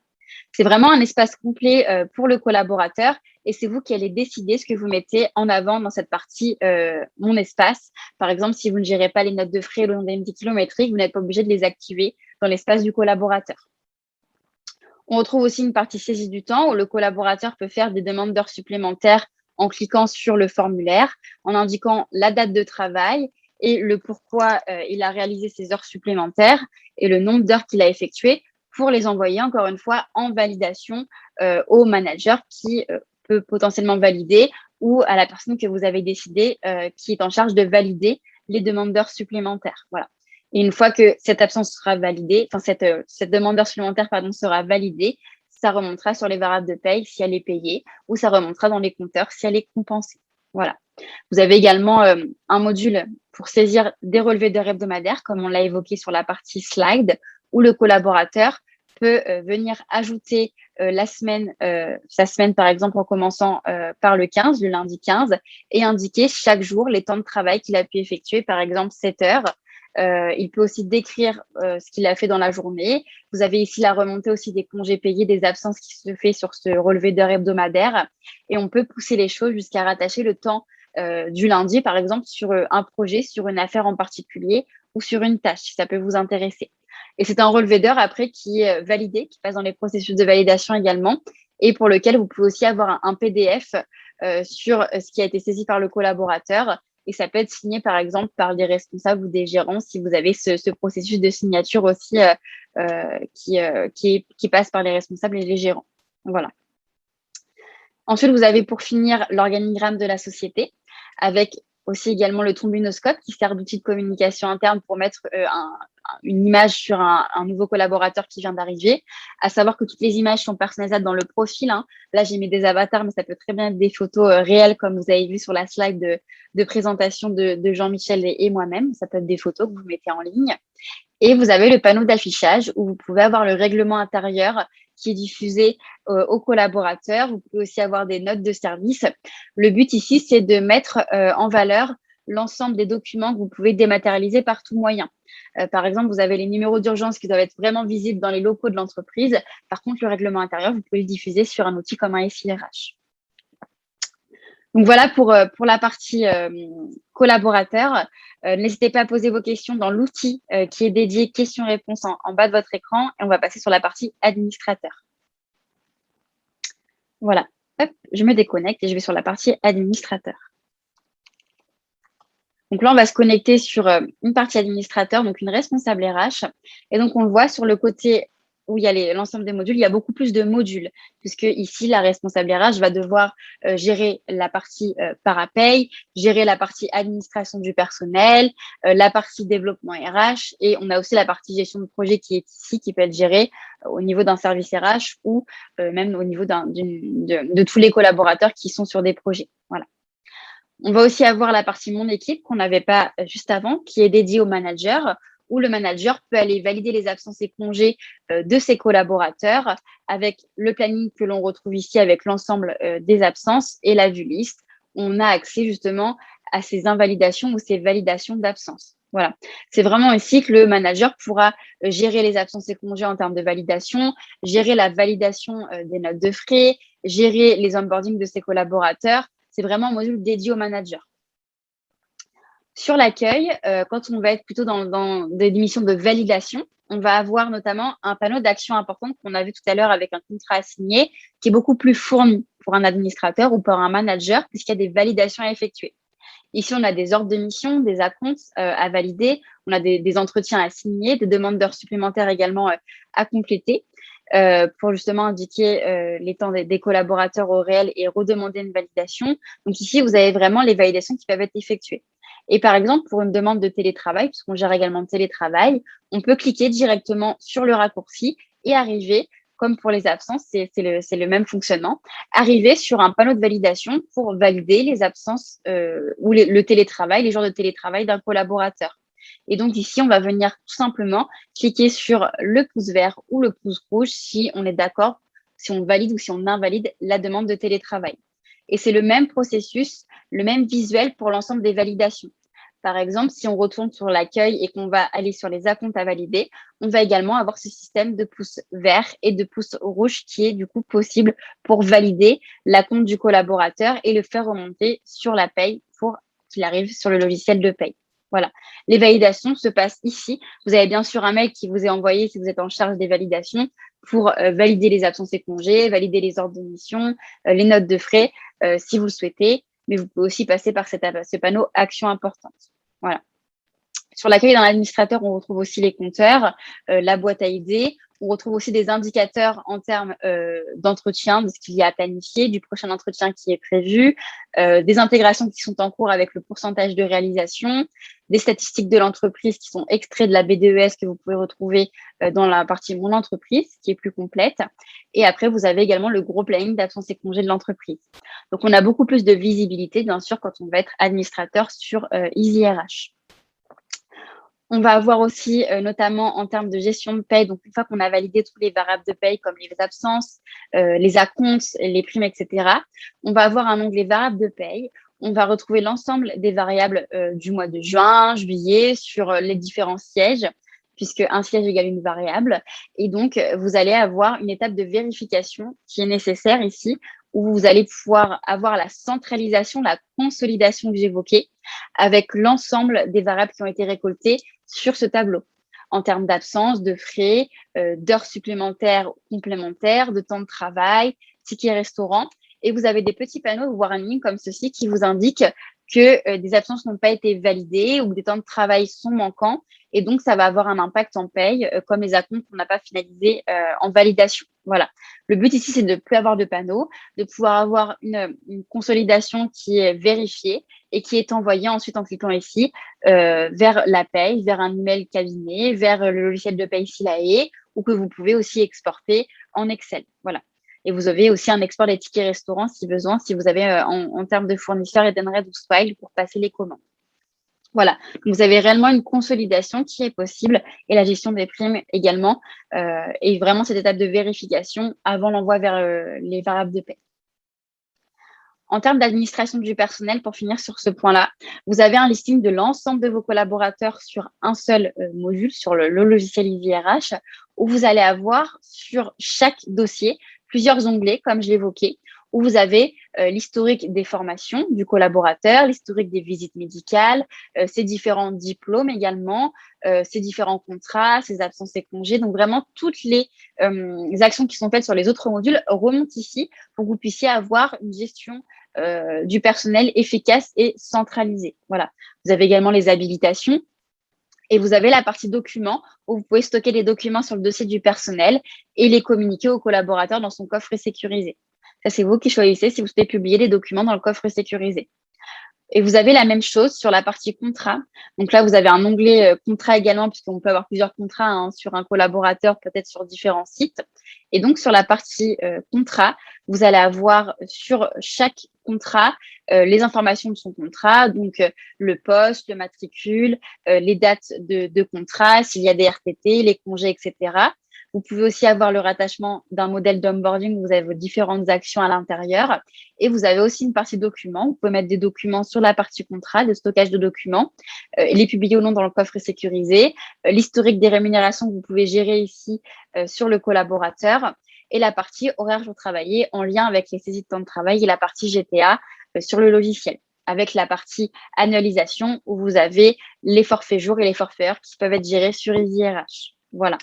C'est vraiment un espace complet pour le collaborateur et c'est vous qui allez décider ce que vous mettez en avant dans cette partie Mon espace. Par exemple, si vous ne gérez pas les notes de frais ou l'indemnité kilométrique, vous n'êtes pas obligé de les activer dans l'espace du collaborateur. On retrouve aussi une partie saisie du temps où le collaborateur peut faire des demandes d'heures supplémentaires en cliquant sur le formulaire, en indiquant la date de travail et le pourquoi il a réalisé ces heures supplémentaires et le nombre d'heures qu'il a effectuées pour les envoyer, encore une fois, en validation au manager qui peut potentiellement valider ou à la personne que vous avez décidé qui est en charge de valider les demandes d'heures supplémentaires. Voilà. Et une fois que cette absence sera validée, enfin cette demande d'heures supplémentaires sera validée, ça remontera sur les variables de paye si elle est payée ou ça remontera dans les compteurs si elle est compensée. Voilà. Vous avez également un module pour saisir des relevés d'heures hebdomadaires, comme on l'a évoqué sur la partie slide, où le collaborateur peut venir ajouter sa semaine, par exemple, en commençant par le 15, le lundi 15, et indiquer chaque jour les temps de travail qu'il a pu effectuer, par exemple 7 heures. Il peut aussi décrire ce qu'il a fait dans la journée. Vous avez ici la remontée aussi des congés payés, des absences qui se fait sur ce relevé d'heures hebdomadaire. Et on peut pousser les choses jusqu'à rattacher le temps du lundi, par exemple, sur un projet, sur une affaire en particulier ou sur une tâche, si ça peut vous intéresser. Et c'est un relevé d'heures après qui est validé, qui passe dans les processus de validation également, et pour lequel vous pouvez aussi avoir un PDF sur ce qui a été saisi par le collaborateur. Et ça peut être signé, par exemple, par des responsables ou des gérants si vous avez ce processus de signature aussi qui passe par les responsables et les gérants. Voilà. Ensuite, vous avez pour finir l'organigramme de la société avec aussi également le trombinoscope qui sert d'outil de communication interne pour mettre une image sur un nouveau collaborateur qui vient d'arriver. À savoir que toutes les images sont personnalisables dans le profil. Hein. Là, j'ai mis des avatars, mais ça peut très bien être des photos réelles comme vous avez vu sur la slide de présentation de Jean-Michel et moi-même. Ça peut être des photos que vous mettez en ligne. Et vous avez le panneau d'affichage où vous pouvez avoir le règlement intérieur qui est diffusé aux collaborateurs. Vous pouvez aussi avoir des notes de service. Le but ici, c'est de mettre en valeur l'ensemble des documents que vous pouvez dématérialiser par tout moyen. Par exemple, vous avez les numéros d'urgence qui doivent être vraiment visibles dans les locaux de l'entreprise. Par contre, le règlement intérieur, vous pouvez le diffuser sur un outil comme un SIRH. Donc voilà pour la partie collaborateur. N'hésitez pas à poser vos questions dans l'outil qui est dédié questions-réponses en bas de votre écran et on va passer sur la partie administrateur. Voilà, hop, je me déconnecte et je vais sur la partie administrateur. Donc là, on va se connecter sur une partie administrateur, donc une responsable RH. Et donc, on le voit sur le côté où il y a l'ensemble des modules, il y a beaucoup plus de modules, puisque ici, la responsable RH va devoir gérer la partie parapaye, gérer la partie administration du personnel, la partie développement RH, et on a aussi la partie gestion de projet qui est ici, qui peut être gérée au niveau d'un service RH ou même au niveau de tous les collaborateurs qui sont sur des projets. Voilà. On va aussi avoir la partie Mon équipe qu'on n'avait pas juste avant, qui est dédiée au manager, où le manager peut aller valider les absences et congés de ses collaborateurs avec le planning que l'on retrouve ici avec l'ensemble des absences et la vue liste. On a accès justement à ces invalidations ou ces validations d'absence. Voilà, c'est vraiment ici que le manager pourra gérer les absences et congés en termes de validation, gérer la validation des notes de frais, gérer les onboardings de ses collaborateurs. C'est vraiment un module dédié au manager. Sur l'accueil, quand on va être plutôt dans des missions de validation, on va avoir notamment un panneau d'actions importantes qu'on a vu tout à l'heure avec un contrat à signer, qui est beaucoup plus fourni pour un administrateur ou pour un manager, puisqu'il y a des validations à effectuer. Ici, on a des ordres de mission, des acomptes à valider, on a des entretiens à signer, des demandes d'heures supplémentaires également à compléter pour justement indiquer les temps des collaborateurs au réel et redemander une validation. Donc ici, vous avez vraiment les validations qui peuvent être effectuées. Et par exemple, pour une demande de télétravail, puisqu'on gère également le télétravail, on peut cliquer directement sur le raccourci et arriver, comme pour les absences, c'est le même fonctionnement, arriver sur un panneau de validation pour valider les absences ou le télétravail, les jours de télétravail d'un collaborateur. Et donc ici, on va venir tout simplement cliquer sur le pouce vert ou le pouce rouge si on est d'accord, si on valide ou si on invalide la demande de télétravail. Et c'est le même processus, le même visuel pour l'ensemble des validations. Par exemple, si on retourne sur l'accueil et qu'on va aller sur les acomptes à valider, on va également avoir ce système de pouce vert et de pouce rouge qui est du coup possible pour valider l'acompte du collaborateur et le faire remonter sur la paye pour qu'il arrive sur le logiciel de paye. Voilà. Les validations se passent ici. Vous avez bien sûr un mail qui vous est envoyé si vous êtes en charge des validations pour valider les absences et congés, valider les ordres de mission, les notes de frais si vous le souhaitez. Mais vous pouvez aussi passer par ce panneau actions importantes. Voilà. Sur l'accueil d'un administrateur, on retrouve aussi les compteurs, la boîte à idées. On retrouve aussi des indicateurs en termes d'entretien, de ce qu'il y a à planifier, du prochain entretien qui est prévu, des intégrations qui sont en cours avec le pourcentage de réalisation, des statistiques de l'entreprise qui sont extraits de la BDES que vous pouvez retrouver dans la partie Mon entreprise, qui est plus complète. Et après, vous avez également le gros planning d'absence et congés de l'entreprise. Donc, on a beaucoup plus de visibilité, bien sûr, quand on va être administrateur sur EasyRH. On va avoir aussi, notamment en termes de gestion de paye, donc une fois qu'on a validé tous les variables de paye comme les absences, les acomptes, les primes, etc., on va avoir un onglet variables de paye. On va retrouver l'ensemble des variables du mois de juin, juillet, sur les différents sièges, puisque un siège égale une variable. Et donc, vous allez avoir une étape de vérification qui est nécessaire ici, où vous allez pouvoir avoir la centralisation, la consolidation que j'évoquais, avec l'ensemble des variables qui ont été récoltées sur ce tableau, en termes d'absence, de frais, d'heures supplémentaires, complémentaires, de temps de travail, tickets restaurant. Et vous avez des petits panneaux warning comme ceci qui vous indiquent que des absences n'ont pas été validées ou que des temps de travail sont manquants. Et donc, ça va avoir un impact en paye, comme les acomptes qu'on n'a pas finalisés en validation. Voilà. Le but ici, c'est de ne plus avoir de panneaux, de pouvoir avoir une consolidation qui est vérifiée et qui est envoyée ensuite en cliquant ici vers la paye, vers un email cabinet, vers le logiciel de paye s'il a est, ou que vous pouvez aussi exporter en Excel. Voilà. Et vous avez aussi un export des tickets restaurants si besoin, si vous avez en termes de fournisseurs Edenred ou Swile pour passer les commandes. Voilà, donc vous avez réellement une consolidation qui est possible et la gestion des primes également, et vraiment cette étape de vérification avant l'envoi vers les variables de paie. En termes d'administration du personnel, pour finir sur ce point-là, vous avez un listing de l'ensemble de vos collaborateurs sur un seul module, sur le logiciel IVRH, où vous allez avoir sur chaque dossier plusieurs onglets, comme je l'évoquais, où vous avez l'historique des formations du collaborateur, l'historique des visites médicales, ses différents diplômes également, ses différents contrats, ses absences et congés. Donc, vraiment, toutes les actions qui sont faites sur les autres modules remontent ici pour que vous puissiez avoir une gestion du personnel efficace et centralisée. Voilà. Vous avez également les habilitations. Et vous avez la partie documents où vous pouvez stocker les documents sur le dossier du personnel et les communiquer au collaborateur dans son coffre sécurisé. Ça, c'est vous qui choisissez si vous souhaitez publier les documents dans le coffre sécurisé. Et vous avez la même chose sur la partie contrat. Donc là, vous avez un onglet contrat également, puisqu'on peut avoir plusieurs contrats sur un collaborateur, peut-être sur différents sites. Et donc, sur la partie contrat, vous allez avoir sur chaque contrat les informations de son contrat, donc le poste, le matricule, les dates de contrat, s'il y a des RTT, les congés, etc. Vous pouvez aussi avoir le rattachement d'un modèle d'onboarding où vous avez vos différentes actions à l'intérieur. Et vous avez aussi une partie documents. Vous pouvez mettre des documents sur la partie contrat, de stockage de documents, les publier ou non dans le coffre sécurisé, l'historique des rémunérations que vous pouvez gérer ici sur le collaborateur et la partie horaire jour travaillé en lien avec les saisies de temps de travail et la partie GTA sur le logiciel. avec la partie annualisation où vous avez les forfaits jours et les forfaits heures qui peuvent être gérés sur EasyRH. Voilà.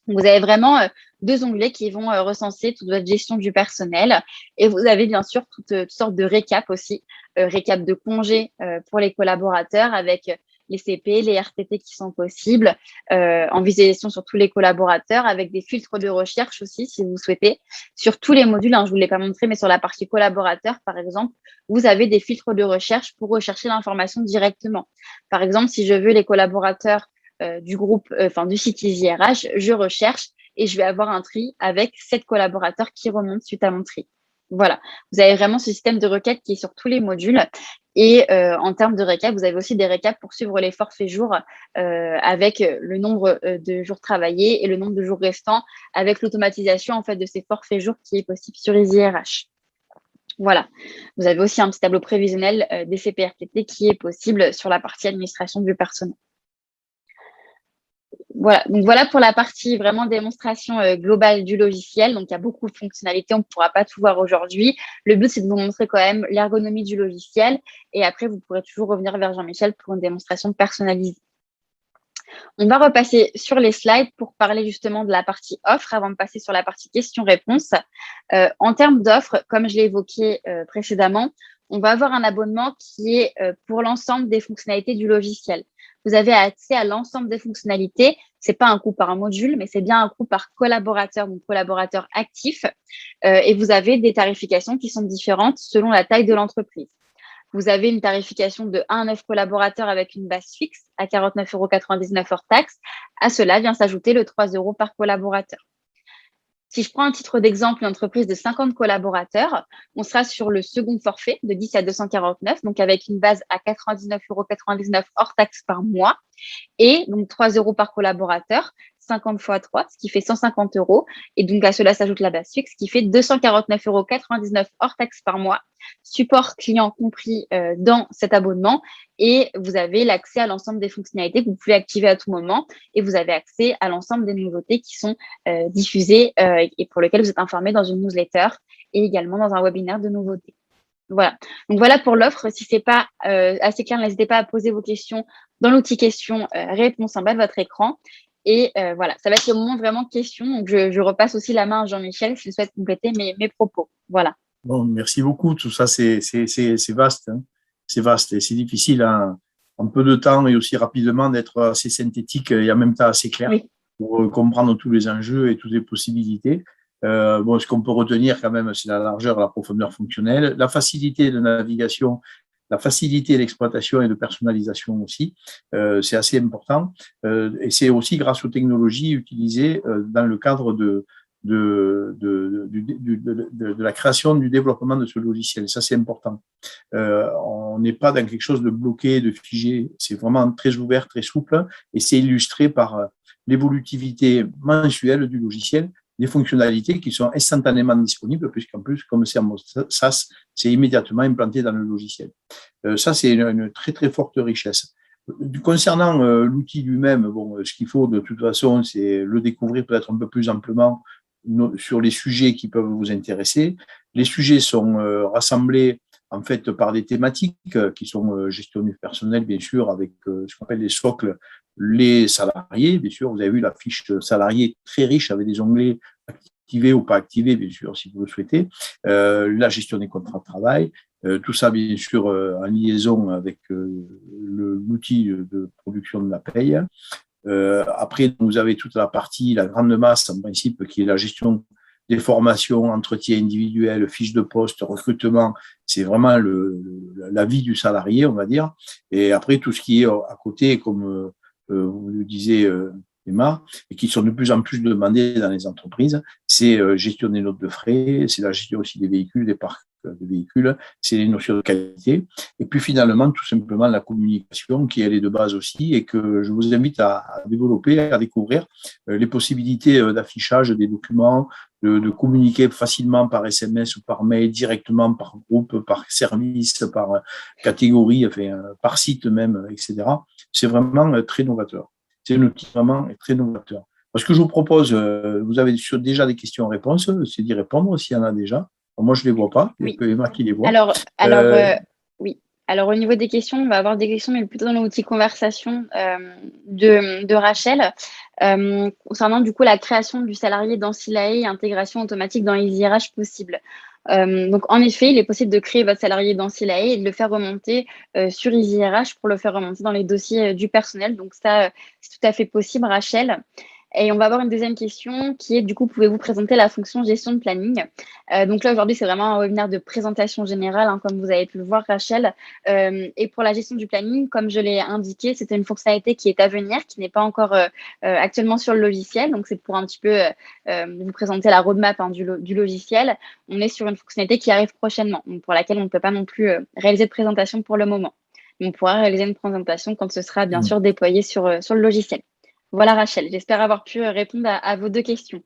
Vous avez vraiment 2 onglets qui vont recenser toute votre gestion du personnel et vous avez bien sûr toutes sortes de récaps aussi, récap de congés pour les collaborateurs avec les CP, les RTT qui sont possibles, en visualisation sur tous les collaborateurs avec des filtres de recherche aussi si vous souhaitez. Sur tous les modules, je ne vous l'ai pas montré, mais sur la partie collaborateur, par exemple, vous avez des filtres de recherche pour rechercher l'information directement. Par exemple, si je veux les collaborateurs du groupe, du site EasyRH, je recherche et je vais avoir un tri avec 7 collaborateurs qui remontent suite à mon tri. Voilà, vous avez vraiment ce système de requête qui est sur tous les modules. Et en termes de récap, vous avez aussi des récaps pour suivre les forfaits jours avec le nombre de jours travaillés et le nombre de jours restants avec l'automatisation en fait de ces forfaits jours qui est possible sur EasyRH. Voilà, vous avez aussi un petit tableau prévisionnel des CPRTT qui est possible sur la partie administration du personnel. Voilà, donc voilà pour la partie vraiment démonstration globale du logiciel. Donc, il y a beaucoup de fonctionnalités, on ne pourra pas tout voir aujourd'hui. Le but, c'est de vous montrer quand même l'ergonomie du logiciel. Et après, vous pourrez toujours revenir vers Jean-Michel pour une démonstration personnalisée. On va repasser sur les slides pour parler justement de la partie offre avant de passer sur la partie questions-réponses. En termes d'offres, comme je l'ai évoqué précédemment, on va avoir un abonnement qui est pour l'ensemble des fonctionnalités du logiciel. Vous avez accès à l'ensemble des fonctionnalités. C'est pas un coût par un module, mais c'est bien un coût par collaborateur, donc collaborateur actif. Et vous avez des tarifications qui sont différentes selon la taille de l'entreprise. Vous avez une tarification de 1 à 9 collaborateurs avec une base fixe à 49,99 € hors taxe. À cela vient s'ajouter le 3 € par collaborateur. Si je prends un titre d'exemple, une entreprise de 50 collaborateurs, on sera sur le second forfait de 10 à 249, donc avec une base à 99,99 € hors taxe par mois et donc 3 € par collaborateur, 50 fois 3, ce qui fait 150 €. Et donc à cela s'ajoute la base fixe, ce qui fait 249,99 € hors taxe par mois, support client compris dans cet abonnement. Et vous avez l'accès à l'ensemble des fonctionnalités que vous pouvez activer à tout moment. Et vous avez accès à l'ensemble des nouveautés qui sont diffusées et pour lesquelles vous êtes informé dans une newsletter et également dans un webinaire de nouveautés. Voilà. Donc voilà pour l'offre. Si ce n'est pas assez clair, n'hésitez pas à poser vos questions dans l'outil questions, réponse en bas de votre écran. Et voilà, ça va être le moment vraiment questions. Donc je repasse aussi la main à Jean-Michel s'il souhaite compléter mes propos. Voilà. Bon, merci beaucoup. Tout ça, c'est vaste. Hein. C'est vaste et c'est difficile en peu de temps et aussi rapidement d'être assez synthétique et en même temps assez clair pour comprendre tous les enjeux et toutes les possibilités. Ce qu'on peut retenir quand même, c'est la largeur et la profondeur fonctionnelle, la facilité de navigation, la facilité d'exploitation et de personnalisation aussi, c'est assez important. Et c'est aussi grâce aux technologies utilisées dans le cadre de la création, du développement de ce logiciel. Ça, c'est important. On n'est pas dans quelque chose de bloqué, de figé. C'est vraiment très ouvert, très souple et c'est illustré par l'évolutivité mensuelle du logiciel, des fonctionnalités qui sont instantanément disponibles puisqu'en plus, comme c'est en mode SaaS, c'est immédiatement implanté dans le logiciel. Ça, c'est une très, très forte richesse. Concernant l'outil lui-même, ce qu'il faut de toute façon, c'est le découvrir peut-être un peu plus amplement sur les sujets qui peuvent vous intéresser. Les sujets sont rassemblés en fait par des thématiques qui sont gestion du personnel, bien sûr, avec ce qu'on appelle les socles, les salariés, bien sûr. Vous avez vu la fiche salarié très riche avec des onglets activés ou pas activés, bien sûr, si vous le souhaitez. La gestion des contrats de travail, tout ça, bien sûr, en liaison avec l'outil de production de la paye. Après, vous avez toute la partie, la grande masse, en principe, qui est la gestion des formations, entretien individuel, fiches de poste, recrutement. C'est vraiment la vie du salarié, on va dire. Et après, tout ce qui est à côté, comme vous le disiez, Emma, et qui sont de plus en plus demandés dans les entreprises, c'est gestion des notes de frais, c'est la gestion aussi des véhicules, des parcs de véhicules, c'est les notions de qualité, et puis finalement, tout simplement, la communication, qui elle est de base aussi, et que je vous invite à développer, à découvrir les possibilités d'affichage des documents, de communiquer facilement par SMS ou par mail, directement par groupe, par service, par catégorie, enfin, par site même, etc. C'est vraiment très novateur. C'est un outil vraiment très novateur. Ce que je vous propose, vous avez déjà des questions-réponses, c'est d'y répondre s'il y en a déjà. Moi, je ne les vois pas, il n'y a que Emma qui les voit. Alors oui. Alors, au niveau des questions, on va avoir des questions, mais plutôt dans l'outil conversation de Rachel. Concernant du coup la création du salarié dans Silae et intégration automatique dans EasyRH possible. Donc, en effet, il est possible de créer votre salarié dans Silae et de le faire remonter sur EasyRH pour le faire remonter dans les dossiers du personnel. Donc, ça, c'est tout à fait possible, Rachel. Et on va avoir une deuxième question qui est, du coup, pouvez-vous présenter la fonction gestion de planning? Donc là, aujourd'hui, c'est vraiment un webinaire de présentation générale, hein, comme vous avez pu le voir, Rachel. Et pour la gestion du planning, comme je l'ai indiqué, c'est une fonctionnalité qui est à venir, qui n'est pas encore actuellement sur le logiciel. Donc, c'est pour un petit peu vous présenter la roadmap, hein, du logiciel. On est sur une fonctionnalité qui arrive prochainement, donc pour laquelle on ne peut pas non plus réaliser de présentation pour le moment. On pourra réaliser une présentation quand ce sera bien sûr déployé sur le logiciel. Voilà, Rachel, j'espère avoir pu répondre à vos deux questions.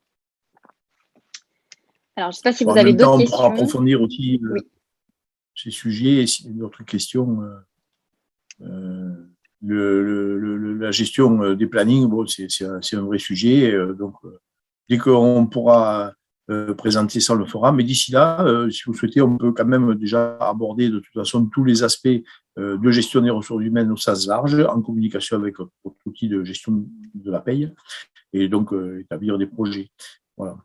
Alors, je ne sais pas si vous avez d'autres questions. On pourra approfondir aussi oui. ces sujets et si d'autres questions. La gestion des plannings, bon, c'est un vrai sujet. Donc, dès qu'on pourra présenter ça, on le fera. Mais d'ici là, si vous souhaitez, on peut quand même déjà aborder de toute façon tous les aspects de gestion des ressources humaines au sens large, en communication avec votre outil de gestion de la paye, et donc établir des projets. Voilà.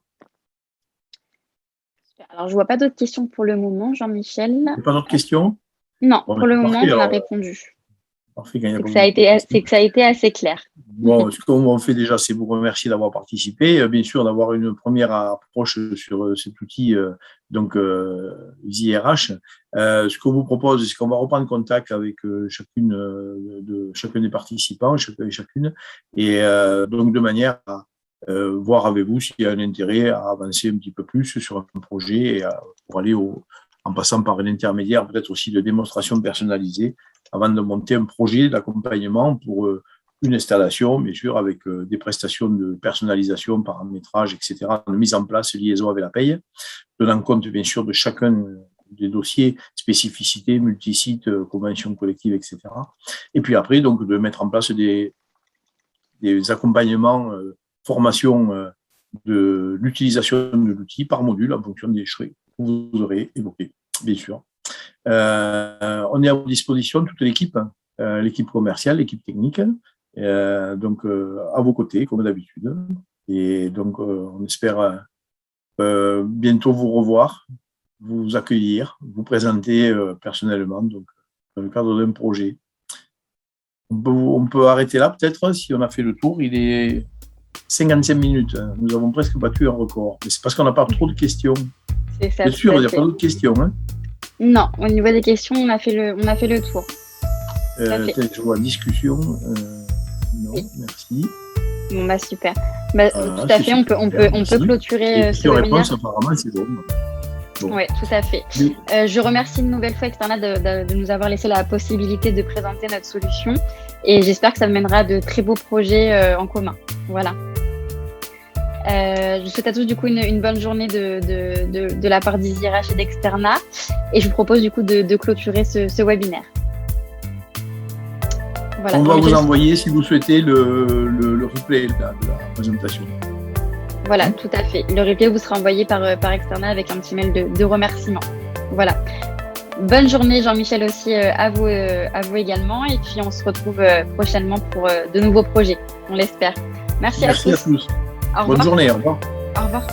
Alors, je ne vois pas d'autres questions pour le moment, Jean-Michel. Pas d'autres questions? Non, bon, pour le moment, on a répondu. Parfait, c'est que ça a été assez clair. Bon, ce qu'on fait déjà, c'est vous remercier d'avoir participé, bien sûr d'avoir une première approche sur cet outil, donc EasyRH. Ce qu'on vous propose, c'est qu'on va reprendre contact avec chacun des participants, chacun et chacune, et donc de manière à voir avec vous s'il y a un intérêt à avancer un petit peu plus sur un projet et pour aller en passant par un intermédiaire, peut-être aussi de démonstration personnalisée, avant de monter un projet d'accompagnement pour une installation, bien sûr, avec des prestations de personnalisation, paramétrage, etc., de mise en place, liaison avec la paye, tenant compte, bien sûr, de chacun des dossiers, spécificités, multisites, conventions collectives, etc. Et puis après, donc, de mettre en place des accompagnements, formation de l'utilisation de l'outil par module en fonction des choix que vous aurez évoqués, bien sûr. On est à votre disposition, toute l'équipe, l'équipe commerciale, l'équipe technique, donc à vos côtés, comme d'habitude. Et donc, on espère bientôt vous revoir, vous accueillir, vous présenter personnellement, donc, dans le cadre d'un projet. On peut arrêter là, peut-être, si on a fait le tour. Il est 55 minutes. Nous avons presque battu un record. Mais c'est parce qu'on n'a pas trop de questions. C'est ça. Bien sûr, il n'y a pas d'autres questions. Hein. Non, au niveau des questions, on a fait le tour. Je vois discussion. Non, oui. Merci. Bon, bah super. Bah, tout à fait, on peut clôturer ce webinaire. Réponses, apparemment, c'est bon. Oui, tout à fait. Oui. Je remercie une nouvelle fois Externa de nous avoir laissé la possibilité de présenter notre solution et j'espère que ça mènera de très beaux projets en commun. Voilà. Je souhaite à tous du coup une bonne journée de la part d'EasyRH et d'Externa et je vous propose du coup de clôturer ce webinaire. Voilà. On va vous envoyer, si vous souhaitez, le replay de la présentation. Voilà, tout à fait. Le replay vous sera envoyé par Externa avec un petit mail de remerciement. Voilà. Bonne journée, Jean-Michel, aussi à vous également. Et puis, on se retrouve prochainement pour de nouveaux projets, on l'espère. Merci à tous. Bonne journée, au revoir. Au revoir.